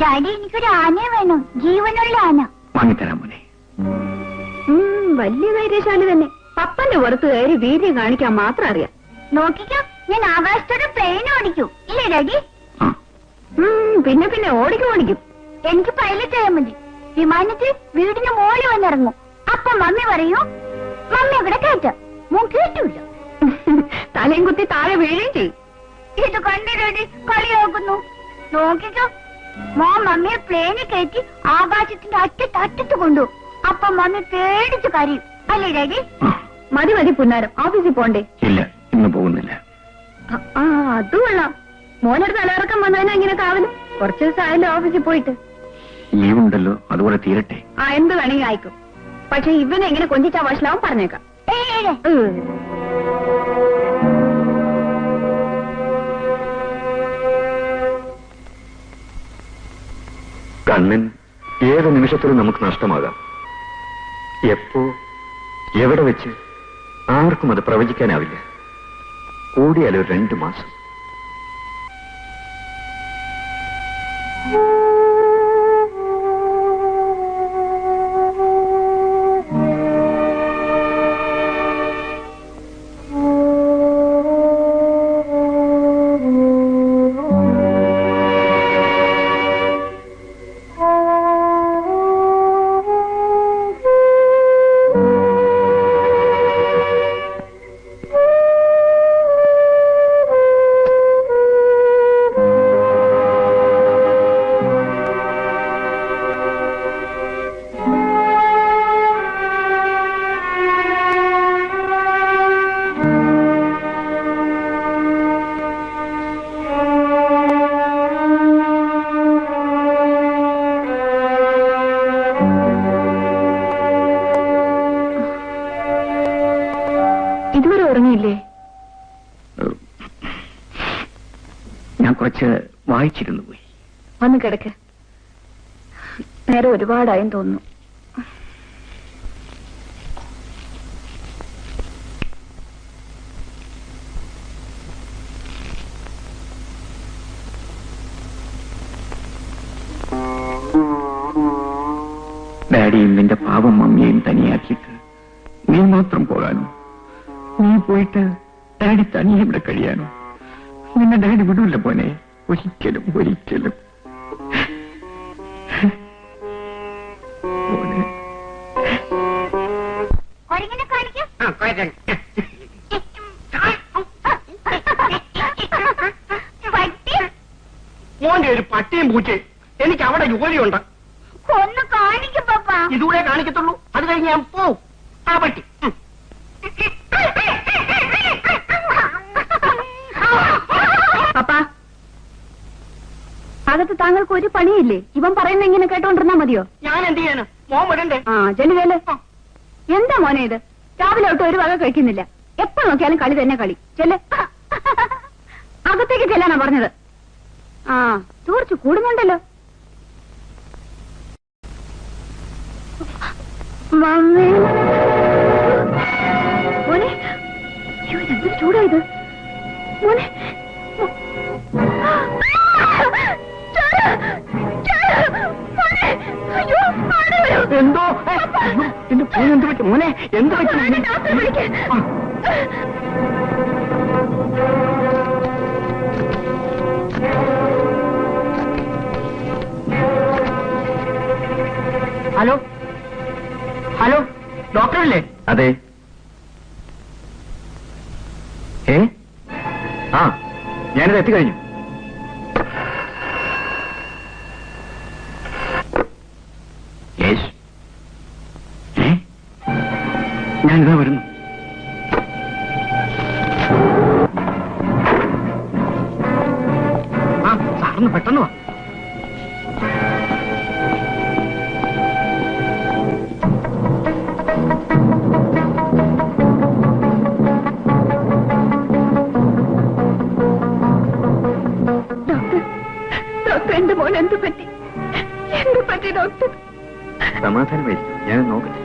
ഡാഡി, എനിക്കൊരു ആനയെ വേണം, ജീവനുള്ള ആന. വാങ്ങിത്തരാം മോനെ. വലിയ ധൈര്യശാലി തന്നെ. പപ്പന്റെ പുറത്ത് കയറി വീര്യം കാണിക്കാൻ മാത്രം അറിയാം. നോക്കിക്കോ, ഞാൻ ആകാശത്തോടെ പ്ലെയിൻ ഓടിക്കും. ഇല്ലേ ഡാഡി? പിന്നെ പിന്നെ ഓടിക്കും. എനിക്ക് പൈലറ്റ് ചെയ്യാൻ മതി. വിമാനത്തിൽ വീടിന് മോളിൽ വന്നിറങ്ങും. അപ്പൊ മമ്മി പറയൂ, മമ്മി അവിടെ കയറ്റാം. മോൻ കേട്ടില്ല. തലയും കുത്തി താഴെ വീഴുകയും ചെയ്യും. ഇത് കണ്ടു ഡാഡി കളിയാക്കുന്നു. നോക്കിക്കോ, മോൻ മമ്മിയെ പ്ലെയിനിൽ കയറ്റി ആകാശത്തിന്റെ അറ്റത്ത് കൊണ്ടു. അപ്പൊ മമ്മി പേടിച്ച് കരയും. അല്ലേ ഡാഡി? മതി മതി പുന്നാരം, ഓഫീസിൽ പോണ്ടേ? ഇല്ല, ഇന്ന് പോകുന്നില്ല. അത് കൊള്ളാം. മോനൊരു തലയിറക്കം വന്നതിനാ ഇങ്ങനെ കാവലും. കുറച്ചു ദിവസം ആയല്ലോ ഓഫീസിൽ പോയിട്ട്. ലീവ് ഉണ്ടല്ലോ, അതുപോലെ തീരട്ടെ. എന്ത് വേണമെങ്കിൽ ആയിക്കും. പക്ഷെ ഇവനെ എങ്ങനെ കൊഞ്ചിച്ചാ വഷളാവും പറഞ്ഞേക്കാം. കണ്ണൻ ഏത് നിമിഷത്തിലും നമുക്ക് നഷ്ടമാകാം. എപ്പോ എവിടെ വെച്ച് ആർക്കും അത് പ്രവചിക്കാനാവില്ല. കൂടിയാലോ 2 മാസം. ഇതുവരെ ഉറങ്ങിയില്ലേ? ഞാൻ കുറച്ച് വായിച്ചിരുന്നു പോയി. വന്ന് കിടക്ക്. നേരെ ഒരുപാടായും തോന്നുന്നു. ഡാഡിയും നിന്റെ പാവം മമ്മിയെയും തനിയാക്കിയിട്ട് നീ മാത്രം പോകാനോ? നീ പോയിട്ട് ഡാഡി തനിയെ ഇവിടെ കഴിയാനോ? നിന്നെ ഡാഡി വിടൂല്ല പോനെ, ഒരിക്കലും ഒരിക്കലും. മോന്റെ ഒരു പട്ടിയും പൂച്ചയും എനിക്ക് അവിടെ ജോലിയുണ്ട്. ഒന്ന് കാണിക്കും പപ്പ. ഇതുകൂടെ കാണിക്കത്തുള്ളൂ, അത് കഴിഞ്ഞ് ഞാൻ പോവും. ആ പട്ടി അകത്ത് താങ്കൾക്ക് ഒരു പണിയില്ലേ? ഇവൻ പറയുന്ന ഇങ്ങനെ കേട്ടോണ്ടിരുന്നാ മതിയോ? ഞാൻ എന്ത് ചെയ്യാനോ? മോൻ വിടണ്ടേ? ആ ചെല്ലുവേല്. എന്താ മോനെ ഇത്? രാവിലെ തൊട്ട് ഒരു വക കഴിക്കുന്നില്ല. എപ്പോ നോക്കിയാലും കളി തന്നെ കളി. ചെല്ല്. അകത്തേക്ക് ചെല്ലാനാ പറഞ്ഞത്. ആ തൂർച്ചു കൂടുന്നുണ്ടല്ലോ. മമ്മി മോനെ, അയ്യോ ഇതെന്തൊരു ചൂടായത് മോനെ. എന്തോ എന്റെ ഫോൺ എന്ത് പറ്റും മോനെ? എന്ത് പറ്റും? ഹലോ ഹലോ, ഡോക്ടറല്ലേ? അതെ. ആ ഞാനിത് എത്തിക്കഴിഞ്ഞു. ഞാനിതാ വരുന്നു. ആ സാറിന് പെട്ടെന്ന് വാ. ഡോക്ടർ എന്റെ മോൻ എന്ത് പറ്റി? എന്ത് പറ്റി ഡോക്ടർ? സമാധാനമായി, ഞാൻ നോക്കട്ടെ.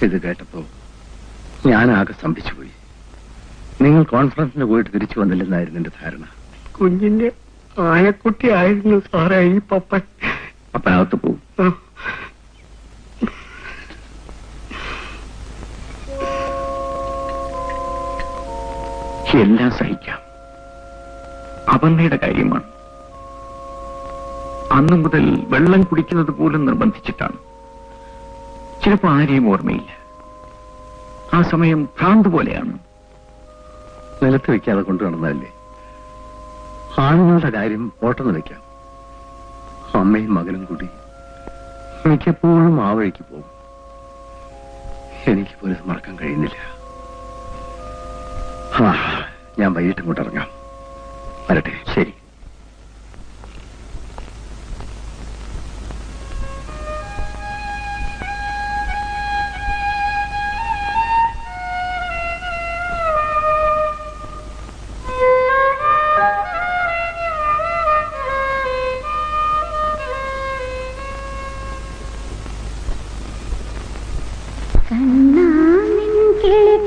ഇത് കേട്ടപ്പോ ഞാനാകെ സ്തംഭിച്ചുപോയി. നിങ്ങൾ കോൺഫറൻസിന് പോയിട്ട് തിരിച്ചു വന്നില്ലെന്നായിരുന്നു എന്റെ ധാരണ. കുഞ്ഞിന്റെ ആനക്കുട്ടി ആയിരുന്നു സാറേ ഈ പപ്പൻ. അപ്പനകത്ത് പോവും. എല്ലാം സഹിക്കാം. അപർണയുടെ കാര്യമാണ്. അന്നു മുതൽ വെള്ളം കുടിക്കുന്നത് പോലും നിർബന്ധിച്ചിട്ടാണ്. ചിലപ്പോ ആരെയും ഓർമ്മയില്ല. ആ സമയം ഭ്രാന്ത് പോലെയാണ്. നിലത്ത് വെക്കാതെ കൊണ്ടു നടന്നതല്ലേ. ആണുങ്ങളുടെ കാര്യം ഓട്ടെന്ന് വെക്കാം. അമ്മയും മകനും കൂടി മിക്കപ്പോഴും ആ വഴിക്ക് പോകും. എനിക്ക് പോലും മറക്കാൻ കഴിയുന്നില്ല. ഞാൻ വൈകിട്ട് ഇങ്ങോട്ട് ഇറങ്ങാം. വരട്ടെ. ശരി.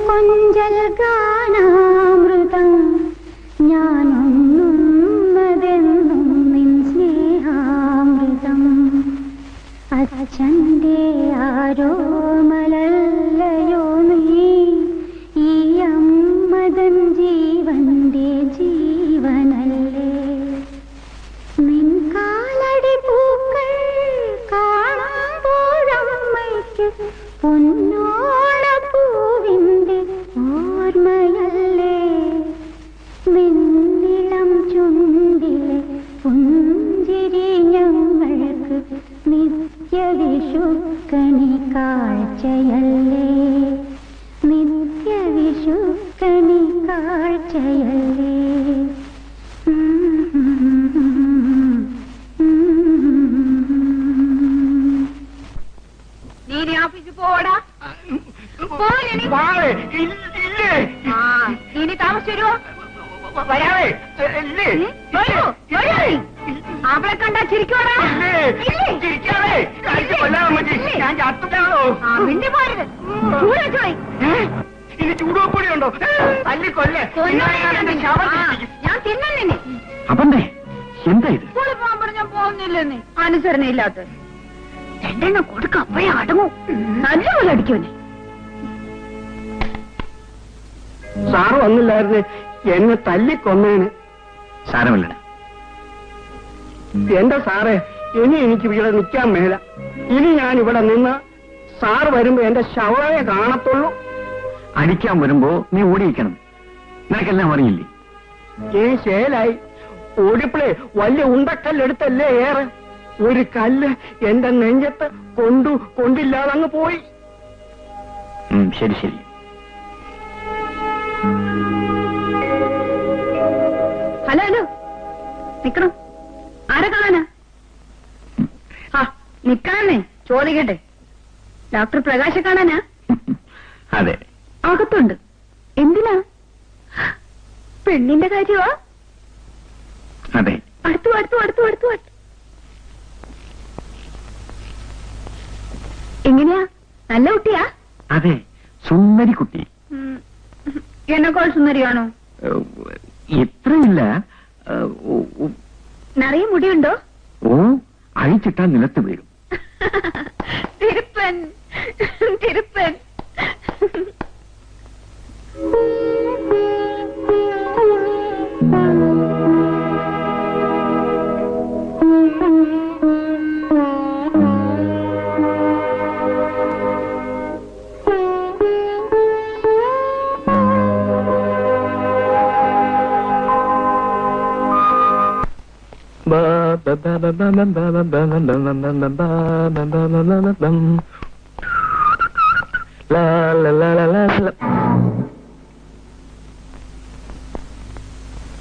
കൊഞ്ചൽ ഗാനാമൃതം ഞാനൊന്നുന്നതെന്നും നിൻ സ്നേഹാമൃതം അച്ഛൻ്റെ ആരോ മലല്ലയോ നീ ഈ അമ്മതൻ ജീവന്റെ ജീവനല്ലേ നിൻ കാലടി പൂക്കൾ കാണുമ്പോഴമ്മയ്ക്ക് പൊന്നോളപ്പൂവിന്റെ ഓർമ്മയല്ലേ നിന്നിളം ചുണ്ടിലെ പുഞ്ചിരി ഞങ്ങൾക്ക് നിത്യവേ വിഷുക്കണി കാഴ്ചയല്ലേ, നിത്യ വിഷുക്കണി കാഴ്ചയല്ലേ. നീ ഓഫീസിൽ പോടാ. ഇനി താമസിച്ചു വരുമോ? അവളെ കണ്ടാ ചിരിക്കോടാ. മിണ്ടി പോരുത്. ഇനി ചൂടുവപ്പൊടിയുണ്ടോ? ഞാൻ തിന്നെ. അപ്പന്തേ എന്താ ഇത്? സ്കൂളിൽ പോകാൻ പറഞ്ഞാൽ പോകുന്നില്ലെന്ന് അനുസരണയില്ലാത്ത രണ്ടെണ്ണം കൊടുക്ക. അപ്പോഴേ അടങ്ങും. നല്ലപോലെ അടിക്കുവനെ. സാറ് വന്നില്ലായിരുന്നു എന്നെ തല്ലിക്കൊന്നേന്. സാരമില്ല. എന്റെ സാറേ, ഇനി എനിക്ക് ഇവിടെ നിൽക്കാൻ മേല. ഇനി ഞാൻ ഇവിടെ നിന്ന് സാറ് വരുമ്പോ എന്റെ ശവയെ കാണത്തുള്ളൂ. അടിക്കാൻ വരുമ്പോ നീ ഓടിയിരിക്കണം. നിനക്കെല്ലാം അറിയില്ലേ? ഈ ശേലായി ഓടിപ്പിളേ വലിയ ഉണ്ടക്കല്ലെടുത്തല്ലേ ഏറെ. ഒരു കല്ല് എന്റെ നെഞ്ചത്ത് കൊണ്ടില്ലാതെ അങ്ങ് പോയി. ശരി ശരി. ഹലോ ഹലോ, നിക്കണം. ആരെ കാണാനാ? ആ നിക്കാനേ, ചോദിക്കട്ടെ. ഡോക്ടർ പ്രകാശ് കാണാനാ? അതെ. അകത്തുണ്ട്. എന്തിനാ? പെണ്ണിന്റെ കാര്യമാ? അതെ. അടുത്തു അടുത്തു അടുത്തു അടുത്തു അടുത്തു. എങ്ങനെയാ? നല്ല കുട്ടിയാ? അതെ, സുന്ദരി കുട്ടി. എന്നെക്കാൾ സുന്ദരിയാണോ? എത്രയില്ല. നിറയെ മുടിയുണ്ടോ? ഓ, അഴിച്ചിട്ടാൽ നിലത്ത് വീഴും. തിരുപ്പൻ തിരുപ്പൻ.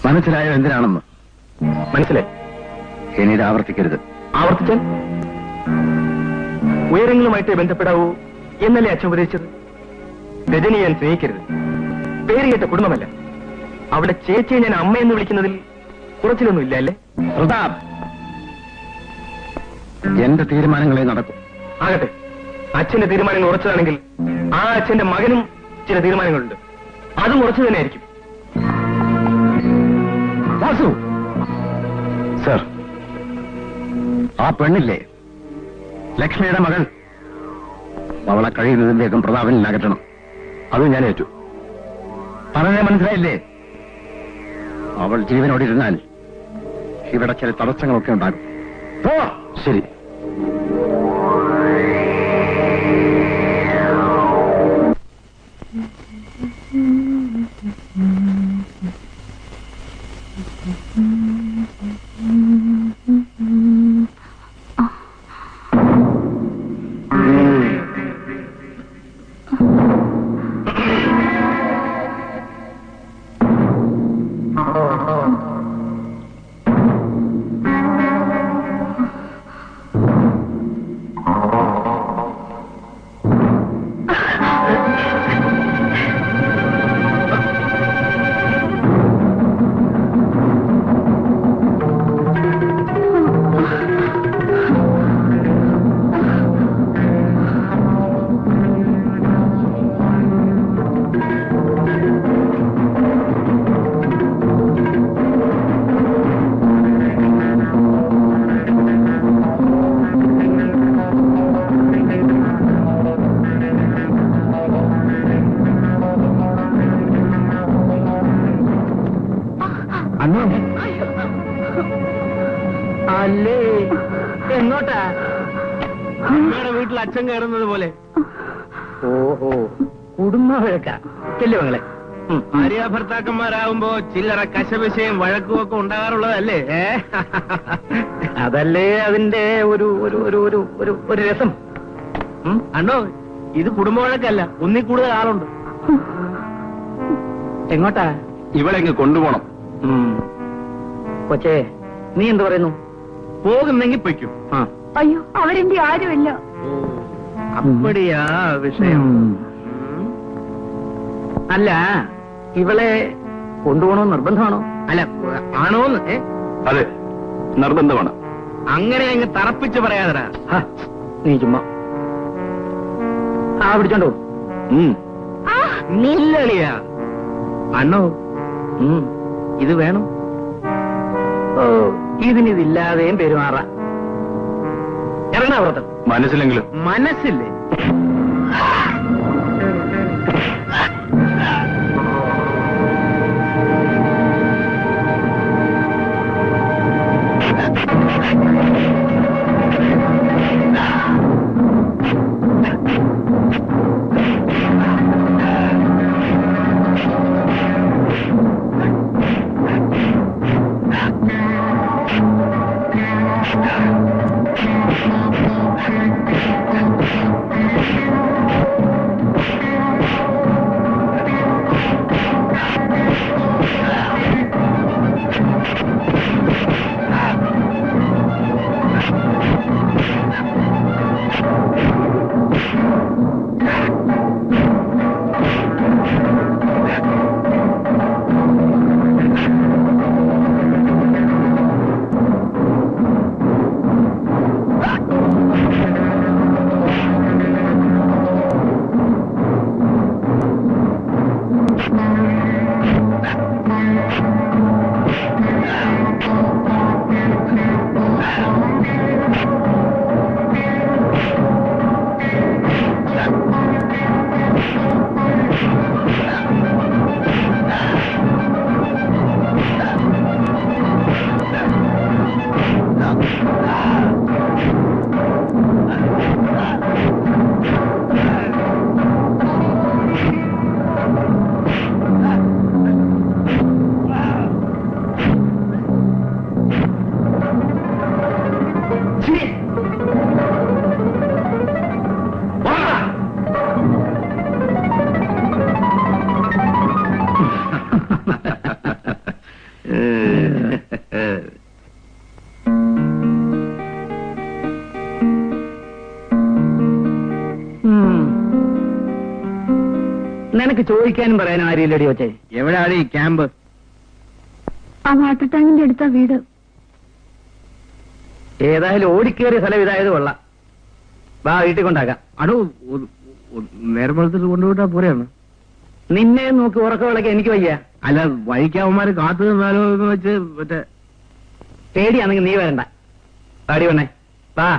മനസ്സിലായോ എന്തിനാണെന്ന്? മനസ്സിലായി. ഇനി ഇത് ആവർത്തിക്കരുത്. ആവർത്തിച്ചാൽ ഉയരങ്ങളുമായിട്ട് ബന്ധപ്പെടാവൂ എന്നല്ലേ അച്ഛൻ ഉപദേശിച്ചത്? രജനി ഞാൻ സ്നേഹിക്കരുത്. പേര് കേട്ട കുടുംബമല്ല. അവിടെ ചേച്ചിയെ ഞാൻ അമ്മയെന്ന് വിളിക്കുന്നതിൽ കുറച്ചിലൊന്നും ഇല്ല അല്ലേ? പ്രതാപ്, എന്റെ തീരുമാനങ്ങളെ നടക്കും. ആകട്ടെ, അച്ഛന്റെ തീരുമാനങ്ങൾ ഉറച്ചതാണെങ്കിൽ ആ അച്ഛന്റെ മകനും ചില തീരുമാനങ്ങളുണ്ട്. അതും ഉറച്ചു തന്നെയായിരിക്കും. വാസു സർ, ആ പെണ്ണില്ലേ ലക്ഷ്മിയുടെ മകൾ, അവളെ കഴിയുന്നതിന്റെയൊക്കെ പ്രതാപനിൽ അകറ്റണം. അതും ഞാൻ ഏറ്റു. പറഞ്ഞ മനസ്സിലായില്ലേ? അവൾ ജീവനോടിരുന്നാൽ ഇവിടെ ചില തടസ്സങ്ങളൊക്കെ ഉണ്ടാകും. ശരി. അല്ലേ എങ്ങോട്ടാ? നിങ്ങളുടെ വീട്ടിൽ അച്ഛൻ കയറുന്നത് പോലെ. ഓഹോ, കുടുംബ വഴക്ക. ചെല്ലു മകളെ. ഭാര്യ ഭർത്താക്കന്മാരാകുമ്പോ ചില്ലറ കശപിശയും വഴക്കും ഒക്കെ ഉണ്ടാകാറുള്ളതല്ലേ? അതല്ലേ അതിന്റെ ഒരു ഒരു ഒരു ഒരു ഒരു ഒരു രസം. അണ്ടോ, ഇത് കുടുംബ വഴക്കല്ല, ഒന്നിൽ കൂടുതൽ ആളുണ്ട്. എങ്ങോട്ടാ? ഇവളെങ്ങ് കൊണ്ടുപോണം. കൊച്ചേ, നീ എന്ത് പറയുന്നു? പോകുന്നെങ്കിൽ പൊയ്ക്കും. അയ്യോ, അവരെന്റെ ആരുമല്ല. അപ്പടിയാ വിഷയം. അല്ല, ഇവളെ കൊണ്ടുപോകണോ നിർബന്ധമാണോ? അല്ല, ആണോന്ന്? അതെ, നിർബന്ധമാണ്. അങ്ങനെ അങ്ങ് തറപ്പിച്ച് പറയാതടാ. നീ ചുമ്മാ പിടിച്ചോണ്ടോ? നില്ലളിയാ. അണ്ണോ, ഇത് വേണം. ഓ, ഇതിനിതില്ലാതെയും പെരുമാറാം. ഇറങ്ങണ പുറത്ത്. മനസ്സിലെങ്കിലും. മനസ്സില്ലേ? നിനക്ക് ചോദിക്കാനും പറയാനും ആരില്ലടി വെച്ചേ? എവിടെയാണ് ഈ ക്യാമ്പ്? ആ വാട്ടർ ടാങ്കിന്റെ അടുത്ത വീട്. ഏതായാലും ഓടിക്കേറിയ സ്ഥലം ഇതായത് കൊള്ളാം. വാ, വീട്ടിൽ കൊണ്ടാക്കാം. അടോ, നേരം വെളുത്തിട്ട് കൊണ്ടുപോയിട്ടാ പോരെയാണ്. നിന്നെ നോക്കി ഉറക്കം വിളക്കാൻ എനിക്ക് വയ്യ. അല്ല, വഴിക്കാവന്മാര് കാത്തു നിന്നാലോ എന്ന് വെച്ച് മറ്റേ പേടിയാണെങ്കിൽ നീ വരണ്ട. പാടി വേണേ, വാ.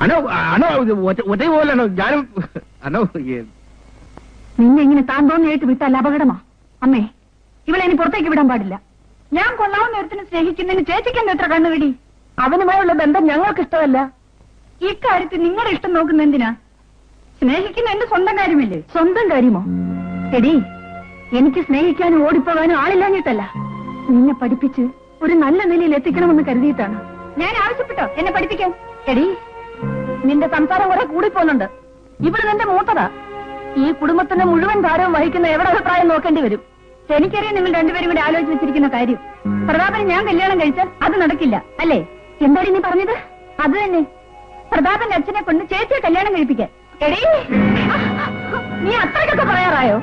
അനോ അനോ ഒറ്റ പോലാണോ ഞാനും? അനോ, നിന്നെ ഇങ്ങനെ താൻ തോന്നിയായിട്ട് വിട്ടല്ല അപകടമാ. അമ്മേ, ഇവളെ ഇനി പുറത്തേക്ക് വിടാൻ പാടില്ല. ഞാൻ കൊള്ളാവുന്ന ഒരുത്തിനെ സ്നേഹിക്കുന്നതിന് ചേച്ചിക്കെന്ത് എത്ര കണ്ണുകടി? അവനുമായുള്ള ബന്ധം ഞങ്ങൾക്ക് ഇഷ്ടമല്ല. ഇക്കാര്യത്തിൽ നിങ്ങളുടെ ഇഷ്ടം നോക്കുന്ന എന്തിനാ? സ്നേഹിക്കുന്ന എന്റെ സ്വന്തം കാര്യമില്ലേ? സ്വന്തം കാര്യമോ? എടി, എനിക്ക് സ്നേഹിക്കാനും ഓടിപ്പോകാനും ആളില്ലാഞ്ഞിട്ടല്ല, നിന്നെ പഠിപ്പിച്ച് ഒരു നല്ല നിലയിൽ എത്തിക്കണമെന്ന് കരുതിയിട്ടാണ്. ഞാൻ ആവശ്യപ്പെട്ടോ എന്നെ പഠിപ്പിക്കാൻ? എടി, നിന്റെ സംസാരം കുറെ കൂടിപ്പോന്നുണ്ട്. ഇവിടെ നിന്റെ മൂത്തതാ. ഈ കുടുംബത്തിന്റെ മുഴുവൻ ഭാരവും വഹിക്കുന്ന എവിടെ അഭിപ്രായം നോക്കേണ്ടി വരും. എനിക്കറിയാം നിങ്ങൾ രണ്ടുപേരും കൂടി ആലോചിച്ച് വെച്ചിരിക്കുന്ന കാര്യം. പ്രതാപന് ഞാൻ കല്യാണം കഴിച്ചാൽ അത് നടക്കില്ല, അല്ലേ? എന്താടി നീ പറഞ്ഞത്? അത് തന്നെ, പ്രതാപന്റെ അച്ഛനെ കൊണ്ട് ചേച്ചിയെ കല്യാണം കഴിപ്പിക്കാൻ. എടീ, നീ അത്രയ്ക്കൊക്കെ പറയാറായോ?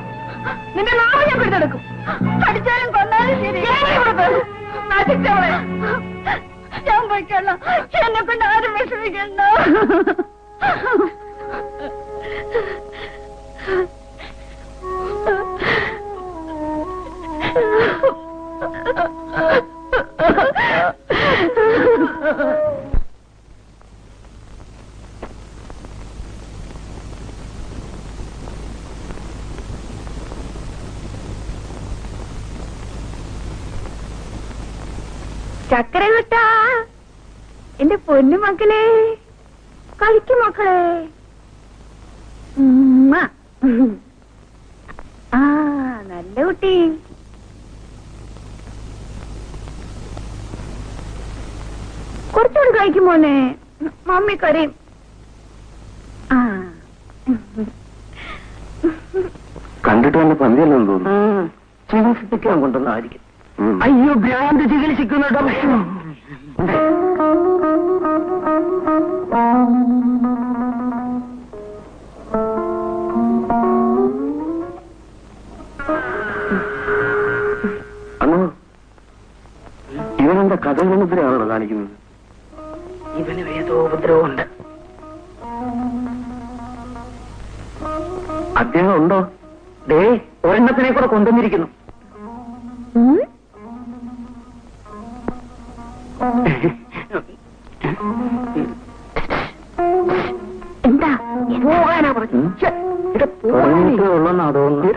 നിന്റെ നാളെ ഞാൻ പിടിച്ചെടുക്കും. അടിച്ചാലും കൊന്നാലും ശരി. നശിച്ചവളെ, ഞാൻ പോയിക്കൊള്ളാം. എന്നെ കൊണ്ട് ആരും വിഷമിക്കണ്ട. ചക്കര കുട്ടാ, എന്റെ പൊന്നു മക്കളെ, കളിക്കും മക്കളെ. നല്ല കുട്ടി. കുറച്ചുകൂടി കഴിക്കും മോനെ, മമ്മി കരയും. ആ കണ്ടിട്ട് തന്നെ പന്തിയല്ലോ തോന്നുന്നു. ചികിത്സിക്കാൻ കൊണ്ടുവന്നായിരിക്കും. അയ്യോ, ഭ്രാന്ത് ചികിത്സിക്കുന്നുണ്ടോ? അന്നോ ഇവനെന്താ കഥകളുപദ്രവമാണോ കാണിക്കുന്നത്? ഇവന് ഏതോ ഉപദ്രവമുണ്ട്. അദ്ദേഹം ഉണ്ടോ? ദേ, ഒരെണ്ണത്തിനെ കൂടെ കൊണ്ടുവന്നിരിക്കുന്നു. എന്താ പോകാനാ പറഞ്ഞു? ഉള്ളെന്നാ തോന്നുന്നു.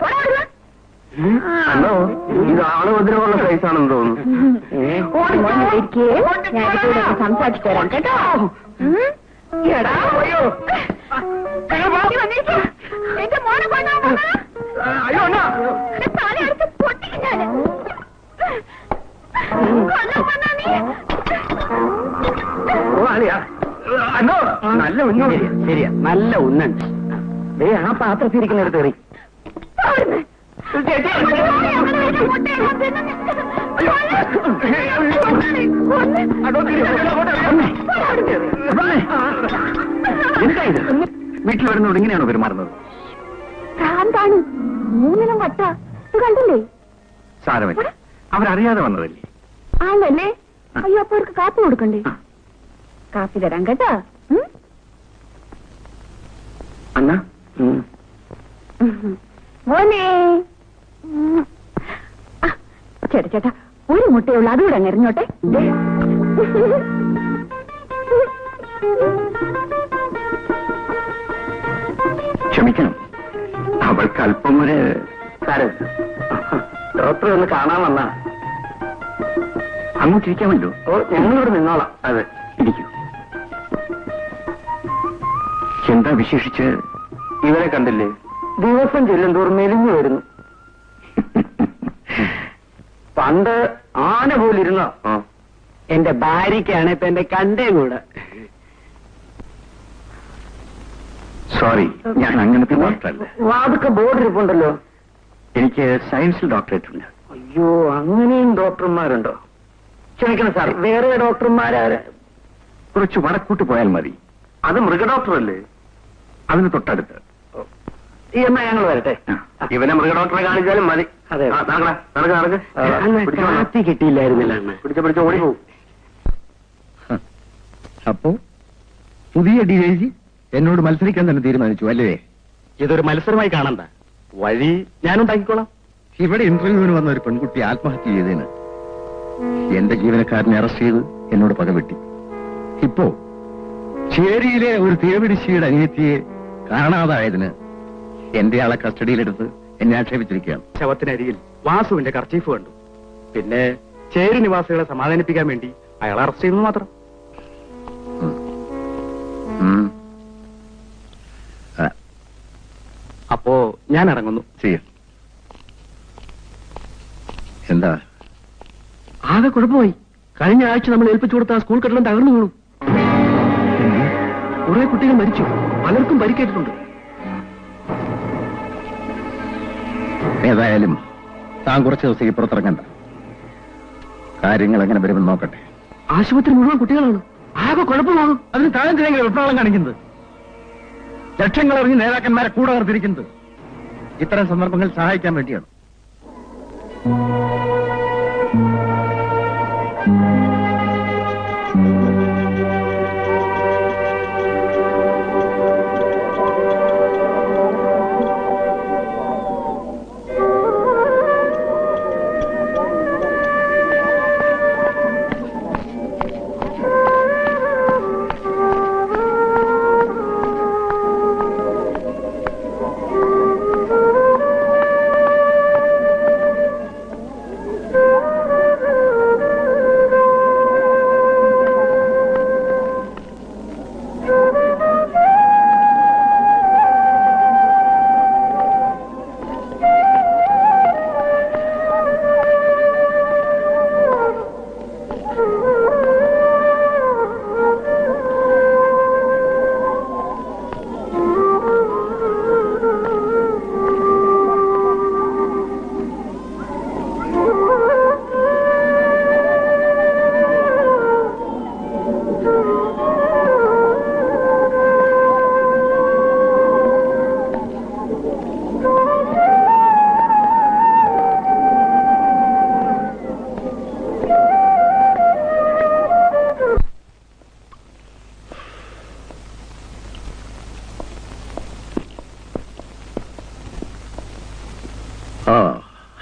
അല്ലോ, ഇത് ആള് ഉപദ്രവമുള്ള സൈസാണെന്ന് തോന്നുന്നു. സംസാരിച്ചു തരാം കേട്ടോ. എന്റെ മോനെ തലയെടുത്ത് പൊട്ടിക്കും ഞാന്. നല്ല ഉന്നോ. ശരിയാ, നല്ല ഉന്നൻ. ദേ, ആ പാത്രത്തിരിക്കുന്നിടത്ത് എറി. എന്താ ഇത്? വീട്ടിൽ വരുന്നോട് ഇങ്ങനെയാണോ പെരുമാറുന്നത്? ഭ്രാന്താണ്. മൂന്നിനും വട്ട ഇത് കണ്ടില്ലേ? സാരമില്ല, അവരറിയാതെ വന്നതല്ലേ. ആണല്ലേ? അയ്യോ, അപ്പൊ അവർക്ക് കാപ്പി കൊടുക്കണ്ടേ? കാപ്പി തരാം കേട്ടോ. അന്ന മോനെ ചേട്ടാ ചേട്ടാ, ഒരു മുട്ടയുള്ള അതുകൂടെ അങ്ങ് എറിഞ്ഞോട്ടെ. ക്ഷമിക്കണം, അവൾക്ക് അല്പം ഒരു ഡോക്ടറെ ഒന്ന് കാണാൻ വന്നാ. അങ്ങോട്ടിരിക്കാമല്ലോ. ഓ, ഞങ്ങളിവിടെ നിന്നോളാം. അതെ, ഇരിക്കൂ. എന്താ വിശേഷിച്ച്? ഇവരെ കണ്ടില്ലേ? ദിവസം ചെല്ലും തോറും മെലിഞ്ഞു വരുന്നു. പണ്ട് ആന പോലിരുന്ന എന്റെ ഭാര്യയ്ക്കാണ് ഇപ്പൊ എന്റെ കണ്ടേ കൂടെ. സോറി, ഞാൻ അങ്ങനത്തെ ഡോക്ടറല്ല. വാതൊക്കെ ബോർഡ് ഇരിപ്പുണ്ടല്ലോ. എനിക്ക് സയൻസിൽ ഡോക്ടറേറ്റ് ഉണ്ട്. അയ്യോ, അങ്ങനെയും ഡോക്ടർമാരുണ്ടോ? ക്ഷമിക്കണം സാർ, വേറെ ഡോക്ടർമാരാര്? കുറച്ച് വടക്കൂട്ട് പോയാൽ മതി. അത് മൃഗ ഡോക്ടറല്ലേ? അതിന് തൊട്ടടുത്ത്. എന്നാ ഞങ്ങൾ വരട്ടെ. ഇവനെ മൃഗ ഡോക്ടറെ കാണിച്ചാലും മതി. അതെ, നടക്ക് കിട്ടിയില്ലായിരുന്നില്ല. പിടിച്ച ഓടി പോകും. അപ്പോ പുതിയ DIG എന്നോട് മത്സരിക്കാൻ തന്നെ തീരുമാനിച്ചു അല്ലേ? ഇതൊരു മത്സരമായി കാണണ്ട, വഴി ഞാനുണ്ടാക്കിക്കോളാം. ഇവിടെ ഇന്റർവ്യൂവിന് വന്ന ഒരു പെൺകുട്ടി ആത്മഹത്യ ചെയ്തതിന് എന്റെ ജീവനക്കാരനെ അറസ്റ്റ് ചെയ്ത് എന്നോട് പകവെട്ടി. ഇപ്പോ ചേരിയിലെ ഒരു തീരപിടിശ്ശിയുടെ അനിയത്തിയെ കാണാതായതിന് എന്റെ ആളെ കസ്റ്റഡിയിലെടുത്ത് എന്നെ ആക്ഷേപിച്ചിരിക്കുകയാണ്. ശവത്തിനരികിൽ വാസുവിന്റെ കർച്ചീഫ് കണ്ടു. പിന്നെ ചേരി നിവാസികളെ സമാധാനിപ്പിക്കാൻ വേണ്ടി അയാൾ അറസ്റ്റ് ചെയ്യുന്നു മാത്രം. അപ്പോ ഞാൻ ഇറങ്ങുന്നു. ചെയ്യും. എന്താ ആകെ കുഴപ്പമായി. കഴിഞ്ഞ ആഴ്ച നമ്മൾ ഏൽപ്പിച്ചു കൊടുത്ത സ്കൂൾ കെട്ടിടം തകർന്നു വീണു. കുറെ കുട്ടികൾ മരിച്ചു, പലർക്കും പരിക്കേറ്റിട്ടുണ്ട്. ഏതായാലും താൻ കുറച്ച് ദിവസത്തേക്ക് പുറത്തിറങ്ങണ്ട. കാര്യങ്ങൾ എങ്ങനെ വരുമെന്ന് നോക്കട്ടെ. ആശുപത്രി മുഴുവൻ കുട്ടികളാണ്. ആകെ കുഴപ്പമാകും. അതിന് താൻ എന്തിനെങ്കിലും വിപ്ലവം കാണിക്കുന്നത്? ലക്ഷങ്ങൾ എറിഞ്ഞ് നേതാക്കന്മാരെ കൂടെ നിർത്തിയിരിക്കുന്നത് ഇത്തരം സന്ദർഭങ്ങൾ സഹായിക്കാൻ വേണ്ടിയാണ്.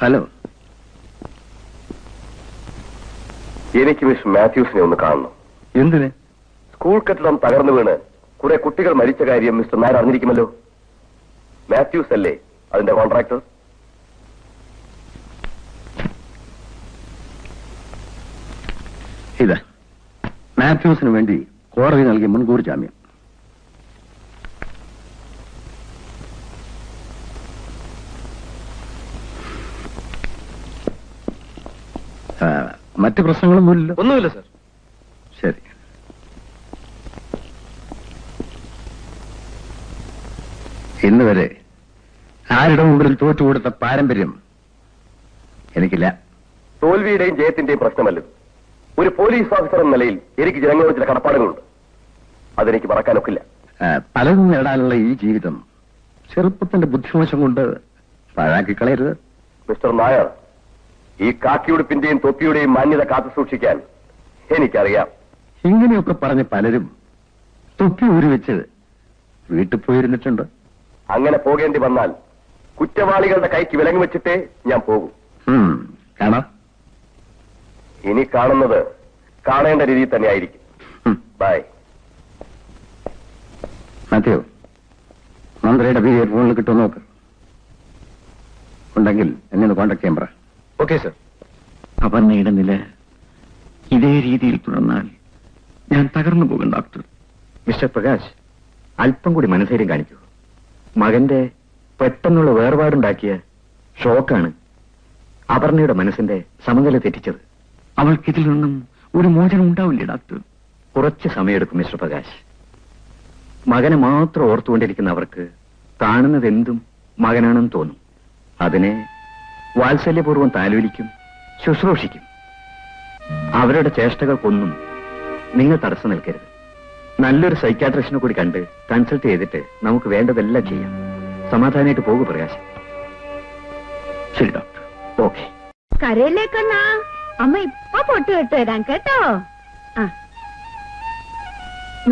ഹലോ. എനിക്ക് മിസ് മാത്യൂസിനെ ഒന്ന് കാണണം. എന്തിന്? സ്കൂൾ കെട്ടിടം തകർന്നു വീണ് കുറെ കുട്ടികൾ മരിച്ച കാര്യം മിസ്റ്റർ നായർ അറിഞ്ഞിരിക്കുമല്ലോ. മാത്യൂസ് അല്ലേ അതിന്റെ കോൺട്രാക്ടർ? ഇതാ മാത്യൂസിന് വേണ്ടി കോടതി നൽകിയ മുൻകൂർ ജാമ്യം. മറ്റ് പ്രശ്നങ്ങളൊന്നുമില്ലല്ലോ? ഒന്നുമില്ല സർ. ശരി. ഇന്ന് വരെ ആരുടെ മുമ്പിലും തോറ്റുകൊടുത്ത പാരമ്പര്യം എനിക്കില്ല. തോൽവിയുടെയും ജയത്തിന്റെയും പ്രശ്നമല്ലത്. ഒരു പോലീസ് ഓഫീസർ എന്ന നിലയിൽ എനിക്ക് ജനങ്ങളോട് ചില കടപ്പാടുകളുണ്ട്. അതെനിക്ക് മറക്കാനൊക്കില്ല. പലതും നേടാനുള്ള ഈ ജീവിതം ചെറുപ്പത്തിന്റെ ബുദ്ധിമോശം കൊണ്ട് പാഴാക്കി കളയരുത്. മിസ്റ്റർ നായർ, ഈ കാക്കിയുടുപ്പിന്റെയും തൊപ്പിയുടെയും മാന്യത കാത്തു സൂക്ഷിക്കാൻ എനിക്കറിയാം. ഇങ്ങനെയൊക്കെ പറഞ്ഞ് പലരും തൊപ്പി ഊരിവെച്ച് വീട്ടിൽ പോയിരുന്നിട്ടുണ്ട്. അങ്ങനെ പോകേണ്ടി വന്നാൽ കുറ്റവാളികളുടെ കൈക്ക് വിലങ്ങ് വെച്ചിട്ടേ ഞാൻ പോകും. കാണാം. ഇനി കാണുന്നത് കാണേണ്ട രീതിയിൽ തന്നെയായിരിക്കും. ബൈ. മാത്യു, മന്ത്രിയുടെ പേര് ഫോണിൽ കിട്ടുമോ നോക്ക്. ഉണ്ടെങ്കിൽ എന്നെ ഒന്ന് കോണ്ടാക്ട് ചെയ്യാൻ പറ. Okay sir. അപർണയുടെ നില ഇതേ രീതിയിൽ തുടർന്നാൽ ഞാൻ തകർന്നു പോകും ഡോക്ടർ. മിസ്റ്റർ പ്രകാശ്, അല്പം കൂടി മനസ്സൈര്യം കാണിക്കൂ. മകന്റെ പെട്ടെന്നുള്ള വേർപാടുണ്ടാക്കിയ ഷോക്കാണ് അപർണയുടെ മനസ്സിന്റെ സമനില തെറ്റിച്ചത്. അവൾക്കിതിൽ നിന്നും ഒരു മോചനം ഉണ്ടാവില്ലേ ഡോക്ടർ? കുറച്ച് സമയമെടുക്കും മിസ്റ്റർ പ്രകാശ്. മകനെ മാത്രം ഓർത്തുകൊണ്ടിരിക്കുന്ന അവർക്ക് കാണുന്നത് എന്തും മകനാണെന്ന് തോന്നും. അതിനെ വാത്സല്യപൂർവ്വം താലോലിക്കും, ശുശ്രൂഷിക്കും. അവരുടെ ചേഷ്ടകൾക്കൊന്നും നിങ്ങൾ തടസ്സം നിൽക്കരുത്. നല്ലൊരു സൈക്യാട്രിസ്റ്റിനെ കൂടി കണ്ട് കൺസൾട്ട് ചെയ്തിട്ട് നമുക്ക് വേണ്ടതെല്ലാം ചെയ്യാം. സമാധാനമായിട്ട് പോകൂ പ്രകാശ്. ശരി ഡോക്ടർ. ഓക്കെ. കരയിലേക്കെന്നാ അമ്മ ഇപ്പൊ പൊട്ട് ഇട്ട് തരാം കേട്ടോ. ആ,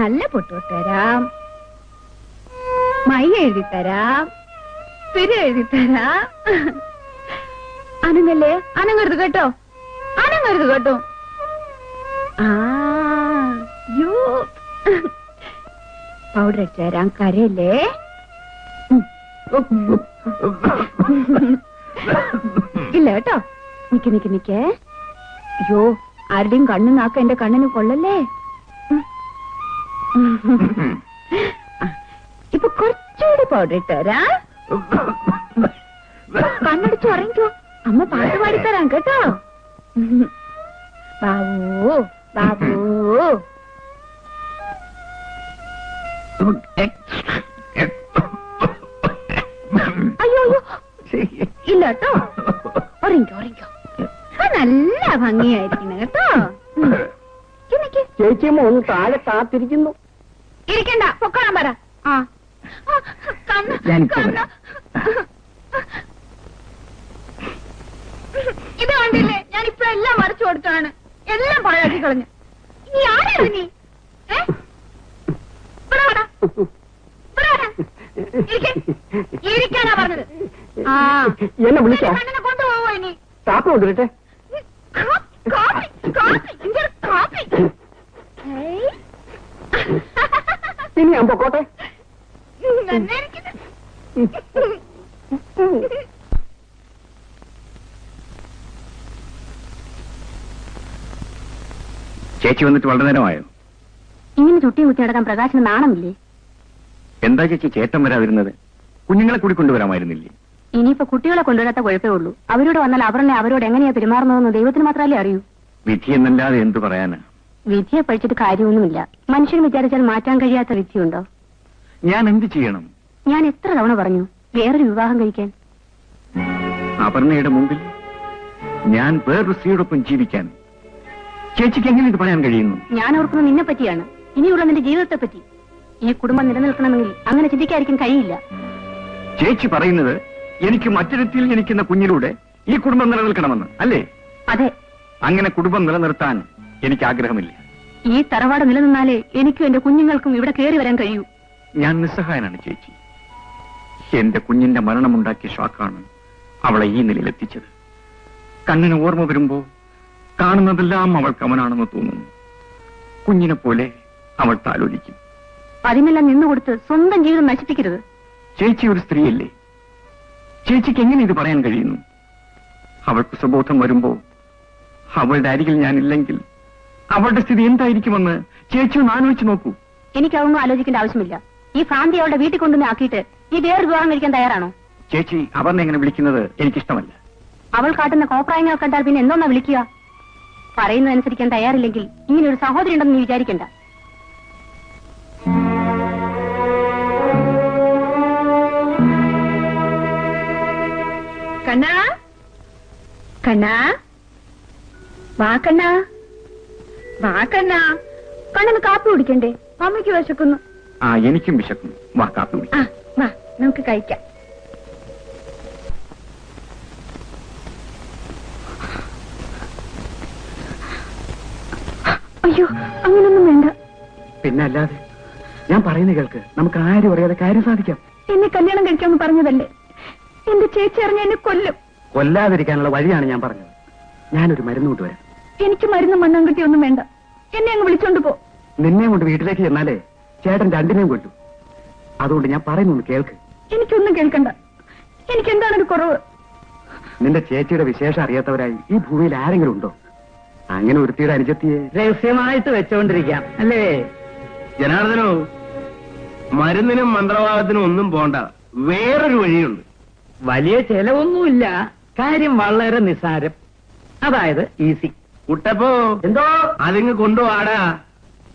നല്ല പൊട്ട് ഇട്ട് തരാം, മൈ എഴുതി തരാം, പിരി എഴുതി തരാം. അനങ്ങല്ലേ? അനങ്ങരുത് കേട്ടോ, അനങ്ങരുത് കേട്ടോ. ആ യോ പൗഡർ ഇട്ട് തരാം, കരയല്ലേ? ഇല്ല കേട്ടോ. നിക്ക് നിക്ക് നിക്കേ. അയ്യോ, ആരുടെയും കണ്ണു നാക്ക എന്റെ കണ്ണിന് കൊള്ളല്ലേ. ഇപ്പൊ കുറച്ചുകൂടി പൗഡർ ഇട്ട് തരാം. കണ്ണടിച്ചു ഉറങ്ങിക്കോ, അമ്മ പാട്ട് പാടിത്തരാം കേട്ടോ. ബാബു ബാബു. അയ്യോ അയ്യോ, ഇല്ല കേട്ടോ. ഉറങ്ങിക്കോ ഉറങ്ങിക്കോ. നല്ല ഭംഗിയായിരിക്കുന്നു കേട്ടോ. ചേച്ചിയമ്മ ഒന്ന് താഴെ കാത്തിരിക്കുന്നു. ഇരിക്കണ്ട, പൊക്കണം പറ. ആ ഇത് കണ്ടില്ലേ, ഞാൻ ഇപ്പൊ എല്ലാം മറിച്ചു കൊടുത്താണ്, എല്ലാം പാഴാക്കി കളഞ്ഞു. നീ ആരാണ് നീ? ഇരിക്കാനാ പറഞ്ഞത്. ആ എന്നെ വിളിച്ചോ? കണ്ണിനെ കൊണ്ടുപോവോ ഇനി? കാപ്പി കൊണ്ടുവരട്ടെ? ഇനി ഞാൻ പൊക്കോട്ടെ? ചേച്ചി വന്നിട്ട് വളരെ നേരമായോ? ഇങ്ങനെ ചുട്ടി കുത്തി നടക്കാൻ പ്രകാശന് നാണമില്ലേ? എന്താ ചേച്ചി ചേട്ടൻ വരാതിരുന്നത്? കുഞ്ഞുങ്ങളെ കൂടി കൊണ്ടുവരാമായിരുന്നില്ലേ? ഇനിയിപ്പോ കുട്ടികളെ കൊണ്ടുവരാത്ത കുഴപ്പമേ ഉള്ളൂ. അവരോട് വന്നാൽ അവരുടെ അവരോട് എങ്ങനെയാ പെരുമാറുന്നതെന്ന് ദൈവത്തിന് മാത്രമല്ലേ അറിയൂ. വിധി എന്നല്ലാതെ എന്തു പറയാനാ? വിധിയെ പഠിച്ചിട്ട് കാര്യമൊന്നുമില്ല. മനുഷ്യൻ വിചാരിച്ചാൽ മാറ്റാൻ കഴിയാത്ത വിധിയുണ്ടോ? ഞാൻ എന്ത് ചെയ്യണം? ഞാൻ എത്ര തവണ പറഞ്ഞു വേറൊരു വിവാഹം കഴിക്കാൻ? അപർണയുടെ മുമ്പിൽ ഞാൻ വേറൊരു സ്ത്രീയോടൊപ്പം ജീവിക്കാൻ ചേച്ചിക്ക് എങ്ങനെ ഇത് പറയാൻ കഴിയുന്നു? ഞാൻ ഓർക്കുന്നത് നിന്നെ പറ്റിയാണ്, ഇനിയുള്ള നിന്റെ ജീവിതത്തെ പറ്റി. ഈ കുടുംബം നിലനിൽക്കണമെങ്കിൽ അങ്ങനെ ചിന്തിക്കാതിരിക്കാൻ കഴിയില്ല. ചേച്ചി പറയുന്നത് എനിക്ക് മറ്റൊരുത്തിൽ ജനിക്കുന്ന കുഞ്ഞിലൂടെ ഈ കുടുംബം നിലനിൽക്കണമെന്ന് അല്ലേ? അതെ. അങ്ങനെ കുടുംബം നിലനിർത്താൻ എനിക്ക് ആഗ്രഹമില്ല. ഈ തറവാട് നിലനിന്നാലേ എനിക്കും എന്റെ കുഞ്ഞുങ്ങൾക്കും ഇവിടെ കയറി വരാൻ കഴിയൂ. ഞാൻ നിസ്സഹായനാണ് ചേച്ചി. എന്റെ കുഞ്ഞിന്റെ മരണമുണ്ടാക്കിയ ഷോക്കാണ് അവളെ ഈ നിലയിലെത്തിച്ചത്. കണ്ണിന് ഓർമ്മ വരുമ്പോ കാണുന്നതെല്ലാം അവൾക്ക് അവനാണെന്ന് തോന്നുന്നു. കുഞ്ഞിനെ പോലെ അവൾ താലോലിക്കും. അതിനെല്ലാം നിന്നുകൊടുത്ത് സ്വന്തം ജീവിതം നശിപ്പിക്കരുത്. ചേച്ചി ഒരു സ്ത്രീയല്ലേ? ചേച്ചിക്ക് എങ്ങനെ ഇത് പറയാൻ കഴിയുന്നു? അവൾക്ക് സുബോധം വരുമ്പോ അവളുടെ അരികിൽ ഞാനില്ലെങ്കിൽ അവളുടെ സ്ഥിതി എന്തായിരിക്കുമെന്ന് ചേച്ചി ഒന്ന് ആലോചിച്ച് നോക്കൂ. എനിക്കതൊന്നും ആലോചിക്കേണ്ട ആവശ്യമില്ല. ഈ ഭ്രാന്തി അവളുടെ വീട്ടിൽ കൊണ്ടുവന്ന് ആക്കിയിട്ട് ഈ വേറൊരു വിവാഹം കഴിക്കാൻ തയ്യാറാണോ? ചേച്ചി അവനെ എങ്ങനെ വിളിക്കുന്നത് എനിക്കിഷ്ടമല്ല. അവൾ കാട്ടുന്ന കോപ്രായങ്ങൾ കണ്ടാൽ പിന്നെ എന്തോന്നാ വിളിക്കുക? പറയുന്നതനുസരിക്കാൻ തയ്യാറില്ലെങ്കിൽ ഇങ്ങനെ ഒരു സഹോദരി ഉണ്ടെന്ന് നീ വിചാരിക്കണ്ട. കണ്ണാ, കണ്ണാ, വാ കണ്ണാ, വാ കണ്ണാ. കണ്ണന് കാപ്പി കുടിക്കണ്ടേ? അമ്മയ്ക്ക് വിശക്കുന്നു. ആ, എനിക്കും വിശക്കുന്നു. വാ കാപ്പി കുടി. ആ, വാ നമുക്ക് കഴിക്കാം. അയ്യോ, അങ്ങനൊന്നും വേണ്ട. പിന്നെ അല്ലാതെ ഞാൻ പറയുന്ന കേൾക്ക്. നമുക്ക് ആരും അറിയാതെ കാര്യം സാധിക്കാം. എന്നെ കല്യാണം കഴിക്കാമെന്ന് പറഞ്ഞതല്ലേ? എന്റെ ചേച്ചി അറിഞ്ഞ എന്നെ കൊല്ലും. കൊല്ലാതിരിക്കാനുള്ള വഴിയാണ് ഞാൻ പറഞ്ഞത്. ഞാനൊരു മരുന്ന് കൊണ്ടുവരാം. എനിക്ക് മരുന്ന് മണ്ണാങ്കട്ടി ഒന്നും വേണ്ട. എന്നെ അങ്ങ് വിളിച്ചോണ്ട് പോ. നിന്നെ കൊണ്ട് വീട്ടിലേക്ക് ചെന്നാലേ ചേട്ടൻ രണ്ടിനെയും കൊല്ലു. അതുകൊണ്ട് ഞാൻ പറയുന്നു കേൾക്ക്. എനിക്കൊന്നും കേൾക്കണ്ട. എനിക്ക് എന്താണ് ഒരു കുറവ്? നിന്റെ ചേച്ചിയുടെ വിശേഷം അറിയാത്തവരായി ഈ ഭൂമിയിൽ ആരെങ്കിലും ഉണ്ടോ? അങ്ങനെ ഒരുത്തിയുടെ അനുജത്തിയെ രഹസ്യമായിട്ട് വെച്ചോണ്ടിരിക്കാം അല്ലേ? ജനാർദ്ദനോ, മരുന്നിനും മന്ത്രവാദത്തിനും ഒന്നും പോണ്ട. വേറൊരു വഴിയുണ്ട്. വലിയ ചെലവൊന്നുമില്ല. കാര്യം വളരെ നിസ്സാരം. അതായത് ഈസി. കുട്ടപ്പോ, എന്തോ അതിങ്ങ് കൊണ്ടുപോടാ.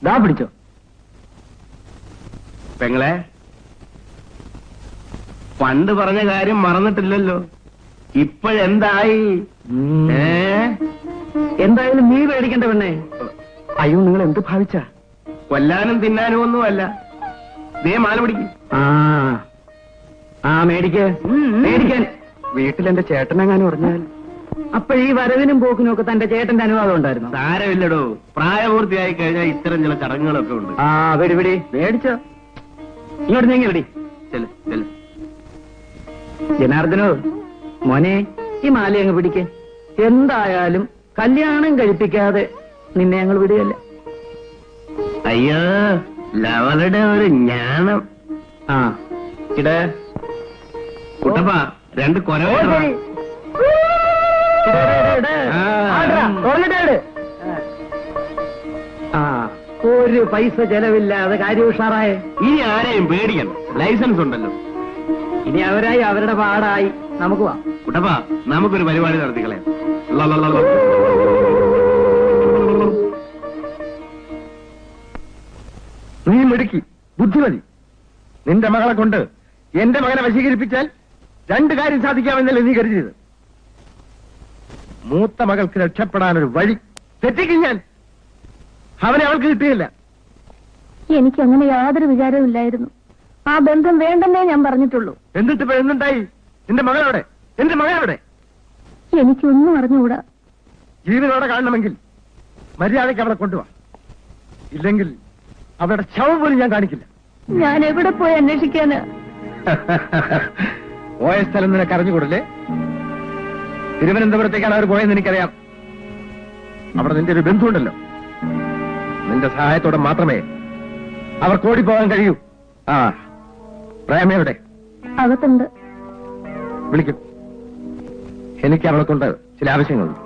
ദാ പിടിച്ചോ. പെങ്ങളെ, പണ്ട് പറഞ്ഞ കാര്യം മറന്നിട്ടില്ലല്ലോ. ഇപ്പോഴെന്തായി? എന്തായാലും നീ പേടിക്കണ്ട പെണ്ണേ. അയ്യോ, നിങ്ങൾ എന്ത് ഭാവിച്ച? കൊല്ലാനും തിന്നാനും ഒന്നുമല്ല. ദേ മാല പിടിക്കും. ആ മേടിക്ക്, മേടിക്കാൻ. വീട്ടിൽ എന്റെ ചേട്ടനെങ്ങാനും പറഞ്ഞാൽ അപ്പൊ ഈ വരവിനും പോക്കിനും ഒക്കെ തന്റെ ചേട്ടന്റെ അനുവാദം ഉണ്ടായിരുന്നു? സാരമില്ലടോ, പ്രായപൂർത്തിയായി കഴിഞ്ഞാൽ ഇത്തരം ചില ചടങ്ങുകളൊക്കെ ഉണ്ട്. ആ, വെടി മേടിച്ചോ. ഇങ്ങോട്ട് നീങ്ങി വെടി. ജനാർദ്ദനോ, മോനെ, ഈ മാല അങ്ങ് പിടിക്ക്. എന്തായാലും കല്യാണം കഴിപ്പിക്കാതെ നിന്നെ ഞങ്ങൾ വിടുകയല്ല. അയ്യോ, ലവളുടെ ഒരു ജ്ഞാനം. ആ, ഇട കുട്ടപ്പ, രണ്ട് കൊരവ. ഒരു പൈസ ചെലവില്ലാതെ കാര്യം ഉഷാറായേ. ഇനി ആരെയും പേടിക്കണം, ലൈസൻസ് ഉണ്ടല്ലോ. ഇനി അവരായി അവരുടെ പാടായി. നമുക്ക് വാ കുട്ടപ്പ, നമുക്കൊരു പരിപാടി നടത്തിക്കളയാം. നീ മിടുക്കി, ബുദ്ധിമതി. നിന്റെ മകളെ കൊണ്ട് എന്റെ മകനെ വശീകരിപ്പിച്ചാൽ രണ്ട് കാര്യം സാധിക്കാമെന്നല്ലേ നീ കരുതിയത്? മൂത്ത മകൾക്ക് രക്ഷപ്പെടാനൊരു വഴി തെറ്റിക്കും ഞാൻ. അവനെ അവൾക്ക് കിട്ടിയില്ല. എനിക്ക് അങ്ങനെ യാതൊരു വിചാരവും ഇല്ലായിരുന്നു. ആ ബന്ധം വേണ്ടെന്നേ ഞാൻ പറഞ്ഞിട്ടുള്ളൂ. എന്നിട്ടിപ്പോ എന്തുണ്ടായി? നിന്റെ മകളവിടെ? എന്റെ മകനവിടെ? എനിക്കൊന്നും അറിഞ്ഞുകൂടാ. ജീവനോടെ കാണണമെങ്കിൽ മര്യാദയ്ക്ക് അവളെ കൊണ്ടുപോവാ. ഇല്ലെങ്കിൽ അവരുടെ ശവം പോലും ഞാൻ കാണിക്കില്ല. ഞാൻ എവിടെ പോയി അന്വേഷിക്കാന്? പോയ സ്ഥലം നിനക്ക് അറിഞ്ഞുകൂടല്ലേ? തിരുവനന്തപുരത്തേക്കാണ് അവർ പോയെന്ന് എനിക്കറിയാം. അവിടെ നിന്റെ ഒരു ബന്ധുണ്ടല്ലോ. നിന്റെ സഹായത്തോടെ മാത്രമേ അവർക്ക് ഓടിപ്പോകാൻ കഴിയൂ. ആ, പ്രേമയുടെ അകത്തുണ്ട്. വിളിക്കും. എനിക്ക് അവളെ കൊണ്ട് ചില ആവശ്യങ്ങളുണ്ട്.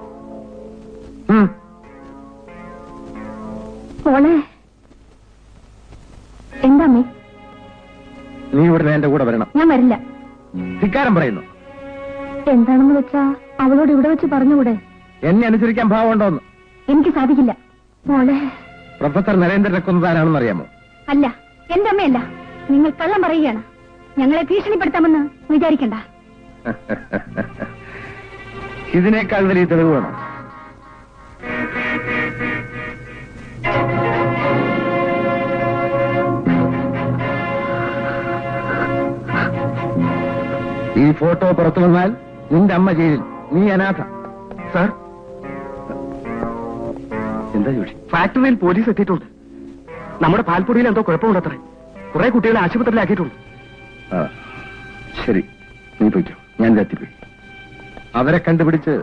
മോളെ, എന്താ അമ്മേ? നീ ഉടനെ എന്റെ കൂടെ വരണം. ഞാൻ വരില്ല. ധിക്കാരം പറയുന്നു. എന്താണെന്ന് വെച്ചാ അവളോട് ഇവിടെ വെച്ച് പറഞ്ഞുകൂടെ? എന്നെ അനുസരിക്കാൻ ഭാവമുണ്ടോന്ന്? എനിക്ക് സാധിക്കില്ല മോളെ. പ്രൊഫസർ നരേന്ദ്രനെ കൊന്നതാരാണെന്ന് അറിയാമോ? അല്ല, എന്റെ അമ്മയല്ല. നിങ്ങൾ കള്ളം പറയുകയാണ്. ഞങ്ങളെ ഭീഷണിപ്പെടുത്താമെന്ന് വിചാരിക്കണ്ട. ഇതിനേക്കാൾ വലിയ തെളിവ് വേണം. ഈ ഫോട്ടോ പുറത്തു വന്നാൽ നിന്റെ അമ്മ ജയിലിൽ, നീ അനാഥ. സാർ, എന്താ ജോഷി? ഫാക്ടറിയിൽ പോലീസ് എത്തിയിട്ടുണ്ട്. നമ്മുടെ പാൽപ്പൊടിയിൽ എന്തോ കുഴപ്പമുണ്ടത്രേ. കുറെ കുട്ടികളെ ആശുപത്രിയിലാക്കിയിട്ടുണ്ട്. ആ, ശരി, നീ പോയിക്കോ. ഞാൻ എത്തിപ്പോയി. അവരെ കണ്ടുപിടിച്ച്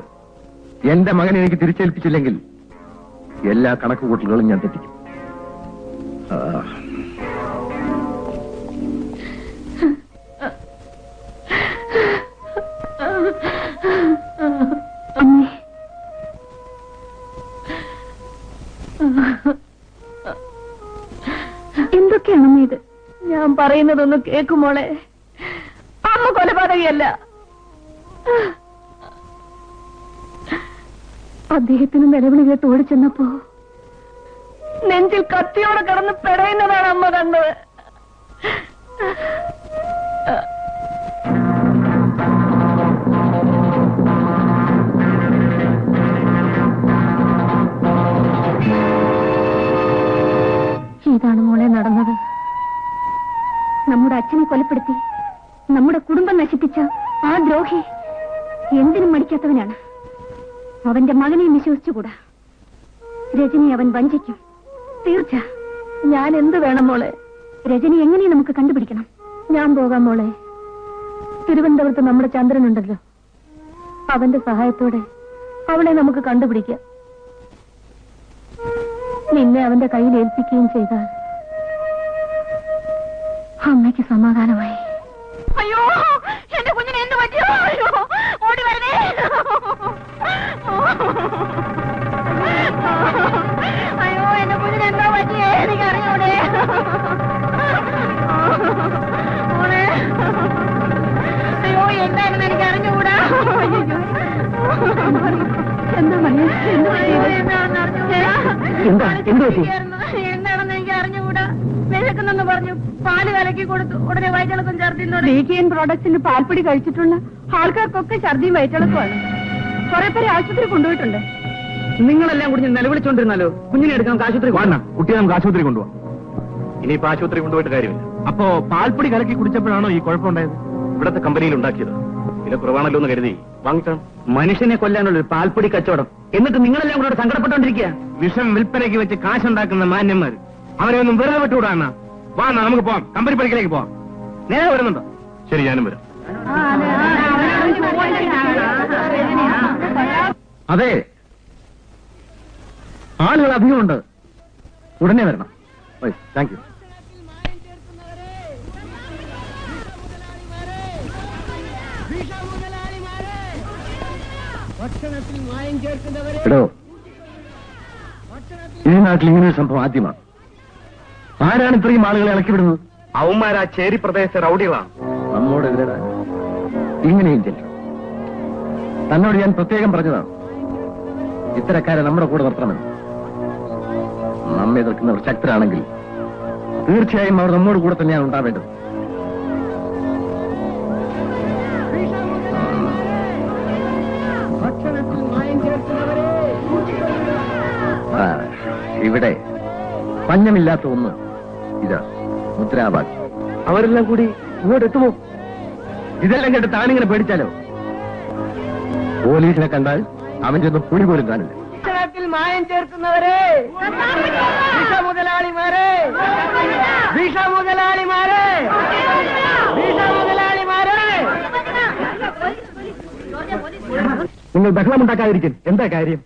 എന്റെ മകനെ എനിക്ക് തിരിച്ചേൽപ്പിച്ചില്ലെങ്കിൽ എല്ലാ കണക്കുകൂട്ടലുകളും ഞാൻ തെറ്റിക്കും. എന്തൊക്കെയാണമ്മ ഇത്? ഞാൻ പറയുന്നതൊന്ന് കേക്കുമോളെ. അമ്മ കൊലപാതകയല്ല. അദ്ദേഹത്തിന് നിലവിളി കേട്ട് ഓടിച്ചെന്നപ്പോ നെഞ്ചിൽ കത്തിയോടെ കിടന്ന് പെടയുന്നതാണ് അമ്മ കണ്ടത്. ഇതാണ് മോളെ നടന്നത്. നമ്മുടെ അച്ഛനെ കൊലപ്പെടുത്തി നമ്മുടെ കുടുംബം നശിപ്പിച്ച ആ ദ്രോഹി എന്തിനും മടിക്കാത്തവനാണ്. അവന്റെ മകനെയും വിശ്വസിച്ചുകൂടാ. രജനി അവൻ വഞ്ചിക്കും, തീർച്ച. ഞാൻ എന്ത് വേണം മോളെ? രജനി എങ്ങനെയും നമുക്ക് കണ്ടുപിടിക്കണം. ഞാൻ പോകാം മോളെ. തിരുവനന്തപുരത്ത് നമ്മുടെ ചന്ദ്രനുണ്ടല്ലോ, അവന്റെ സഹായത്തോടെ അവളെ നമുക്ക് കണ്ടുപിടിക്കാം. നിന്നെ അവന്റെ കയ്യിൽ ഏൽപ്പിക്കുകയും ചെയ്താൽ അമ്മയ്ക്ക് സമാധാനമായി. അയ്യോ, എന്റെ കുഞ്ഞിനെ എന്ത് പറ്റിയോ? അയ്യോ, ഓടി വരണേ. അയ്യോ, എന്റെ കുഞ്ഞിന് എന്താ പറ്റിയേ? എനിക്ക് അറിഞ്ഞൂടെ? അയ്യോ, എന്താണെന്ന് എനിക്ക് അറിഞ്ഞുകൂടാ. എന്താ മണിയ? എന്താണെന്ന് എനിക്ക് അറിഞ്ഞുകൂടാ. വിശക്കുന്നെന്ന് പറഞ്ഞു പാല് കലക്കി കൊടുത്തു. ഉടനെ വയറ്റിളക്കം ഛർദിയും DKN പ്രോഡക്ട്സിന്റെ പാൽപ്പൊടി കഴിച്ചിട്ടുള്ള ആൾക്കാർക്കൊക്കെ ഛർദിയും വയറ്റിളക്കമാണ്. കുറെ പേരെ ആശുപത്രി കൊണ്ടുപോയിട്ടുണ്ട്. നിങ്ങളെല്ലാം കൂടി നിലവിളിച്ചോണ്ടിരുന്നാലോ? കുഞ്ഞിനെ എടുക്കാൻ നമുക്ക് ആശുപത്രി വേണം. കുട്ടിയെ നമുക്ക് ആശുപത്രി കൊണ്ടുപോകാം. ഇനിയിപ്പോ ആശുപത്രി കൊണ്ടുപോയിട്ട് കാര്യമില്ല. അപ്പോ പാൽപ്പൊടി കലക്കി കുടിച്ചപ്പോഴാണോ ഈ കുഴപ്പമുണ്ടായത്? ഇവിടത്തെ കമ്പനിയിൽ ഉണ്ടാക്കിയത് വില കുറവാണല്ലോ എന്ന് കരുതി വാങ്ങിച്ചാണ്. മനുഷ്യനെ കൊല്ലാനുള്ള ഒരു പാൽപ്പൊടി കച്ചവടം. എന്നിട്ട് നിങ്ങളെല്ലാം കൂടെ സങ്കടപ്പെട്ടുകൊണ്ടിരിക്കുക. വിഷം വിൽപ്പനയ്ക്ക് വെച്ച് കാശുണ്ടാക്കുന്ന മാന്യന്മാർ അവനെ ഒന്നും വെറുതെ വിട്ടുകൂടാണ്. വാ, നമുക്ക് പോവാം. കമ്പനി പണിക്കിലേക്ക് പോവാം. നേരെ വരുന്നുണ്ടോ? ശരി, ഞാനും വരാം. അതെ, ആളുകൾ അധികമുണ്ട്. ഉടനെ വരണം. Thank you. എടോ, ഈ നാട്ടിൽ ഇങ്ങനൊരു സംഭവം ആദ്യമാണ്. ആരാണ് ഇത്രയും ആളുകളെ ഇളക്കിവിടുന്നത്? അവന്മാരാ ചേരി പ്രദേശത്തെ റൌഡികളാണ്. നമ്മോടെതിരെ ഇങ്ങനെയും ചെല്ലും. തന്നോട് ഞാൻ പ്രത്യേകം പറഞ്ഞതാണ്, ഇത്തരക്കാരെ നമ്മുടെ കൂടെ നിർത്തണമെന്ന്. നമ്മെ എതിർക്കുന്നവർ ശക്തരാണെങ്കിൽ തീർച്ചയായും അവർ നമ്മോട് കൂടെ തന്നെയാണ് ഉണ്ടാവേണ്ടത്. ഇവിടെ പഞ്ഞമില്ലാത്ത ഒന്ന് ഇതാ മുദ്രാവാക്യം. അവരെല്ലാം കൂടി ഇങ്ങോട്ട് എത്തുമോ? ഇതെല്ലാം കേട്ട് താനിങ്ങനെ പേടിച്ചാലോ? പോലീസിനെ കണ്ടാൽ അവൻ ചെന്ന് പുളി പോലും കാണില്ല. ഭക്ഷണത്തിൽ മായം ചേർക്കുന്നവരെ, വിഷമുതലാളിമാരെ, വിഷമുതലാളിമാരെ, വിഷമുതലാളിമാരെ, നിങ്ങൾ ബഹളമുണ്ടാക്കാതിരിക്കും. എന്താ കാര്യം?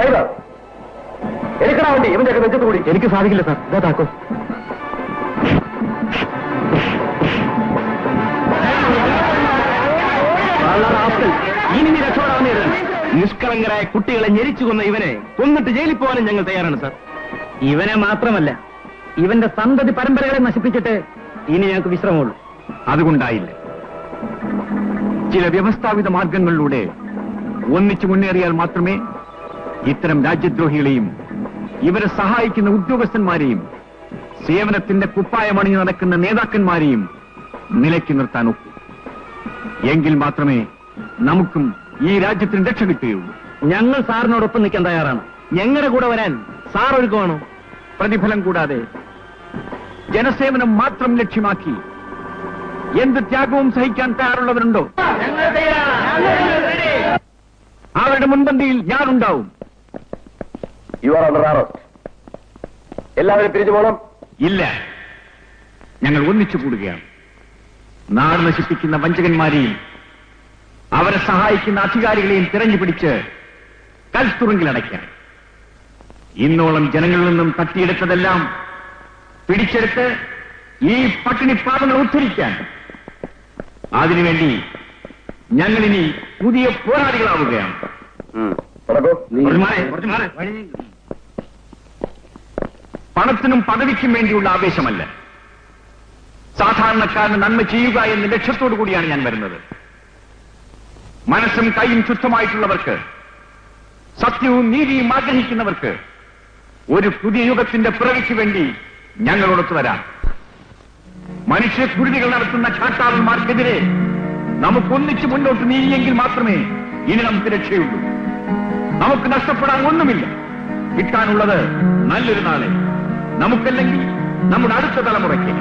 ഡ്രൈവർ എടുക്കണ വണ്ടി ഇവന്റെ ഒക്കെ നെഞ്ചത്ത് കൂടി. എനിക്ക് സാധിക്കില്ല സാർ. ഇതാ താക്കോ. ഇനി നീ രക്ഷപ്പെടാവുന്ന നിഷ്കളങ്കരായ കുട്ടികളെ ഞെരിച്ചു കൊന്ന ഇവനെ കൊന്നിട്ട് ജയിലിൽ പോകാനും ഞങ്ങൾ തയ്യാറാണ് സാർ. ഇവനെ മാത്രമല്ല, ഇവന്റെ സന്തതി പരമ്പരകളെ നശിപ്പിച്ചിട്ട് ഇനി ഞങ്ങൾക്ക് വിശ്രമമുള്ളൂ. അതുകൊണ്ടായില്ല. ചില വ്യവസ്ഥാപിത മാർഗങ്ങളിലൂടെ ഒന്നിച്ചു മുന്നേറിയാൽ മാത്രമേ ഇത്തരം രാജ്യദ്രോഹികളെയും ഇവരെ സഹായിക്കുന്ന ഉദ്യോഗസ്ഥന്മാരെയും സേവനത്തിന്റെ കുപ്പായമണിഞ്ഞു നടക്കുന്ന നേതാക്കന്മാരെയും നിലയ്ക്ക് നിർത്താൻ ഒക്കൂ. എങ്കിൽ മാത്രമേ നമുക്കും ഈ രാജ്യത്തിന് രക്ഷ കിട്ടുകയുള്ളൂ. ഞങ്ങൾ സാറിനോടൊപ്പം നിൽക്കാൻ തയ്യാറാണ്. ഞങ്ങളുടെ കൂടെ വരാൻ സാർ ഒരുക്കമാണോ? പ്രതിഫലം കൂടാതെ ജനസേവനം മാത്രം ലക്ഷ്യമാക്കി എന്ത് ത്യാഗവും സഹിക്കാൻ തയ്യാറുള്ളവരുണ്ടോ? അവരുടെ മുൻപന്തിയിൽ ഞാനുണ്ടാവും. You are under arrest. എല്ലാവരും പിരിഞ്ഞു പോകണം. ഇല്ല, ഞങ്ങൾ ഒന്നിച്ചു കൂടുകയാണ്. നാട് നശിപ്പിക്കുന്ന വഞ്ചകന്മാരെയും അവരെ സഹായിക്കുന്ന അധികാരികളെയും തിരഞ്ഞുപിടിച്ച് കൽത്തുറുങ്കിലടയ്ക്കാൻ. ഇന്നോളം ജനങ്ങളിൽ നിന്നും തട്ടിയെടുത്തതെല്ലാം പിടിച്ചെടുത്ത് ഈ പട്ടിണി പാവങ്ങൾ ഉദ്ധരിക്കാൻ. അതിനുവേണ്ടി ഞങ്ങളിനി പുതിയ പോരാളികളാവുകയാണ്. പണത്തിനും പദവിക്കും വേണ്ടിയുള്ള ആവേശമല്ല, സാധാരണക്കാരന് നന്മ ചെയ്യുക എന്ന ലക്ഷ്യത്തോടു കൂടിയാണ് ഞാൻ വരുന്നത്. മനസ്സും കൈയും ശുദ്ധമായിട്ടുള്ളവർക്ക്, സത്യവും നീതിയും ആഗ്രഹിക്കുന്നവർക്ക് ഒരു പുതിയ യുഗത്തിന്റെ പിറവിക്ക് വേണ്ടി ഞങ്ങളോടൊത്ത് വരാം. മനുഷ്യക്കുരുതികൾ നടത്തുന്ന കാട്ടാളന്മാർക്കെതിരെ നമുക്കൊന്നിച്ച് മുന്നോട്ട് നീങ്ങിയെങ്കിൽ മാത്രമേ ഇനി നമുക്ക് രക്ഷയുള്ളൂ. നമുക്ക് നഷ്ടപ്പെടാൻ ഒന്നുമില്ല. കിട്ടാനുള്ളത് നല്ലൊരു നാളെ, നമുക്കല്ലെങ്കിൽ നമ്മുടെ അടുത്ത തലമുറയ്ക്ക്.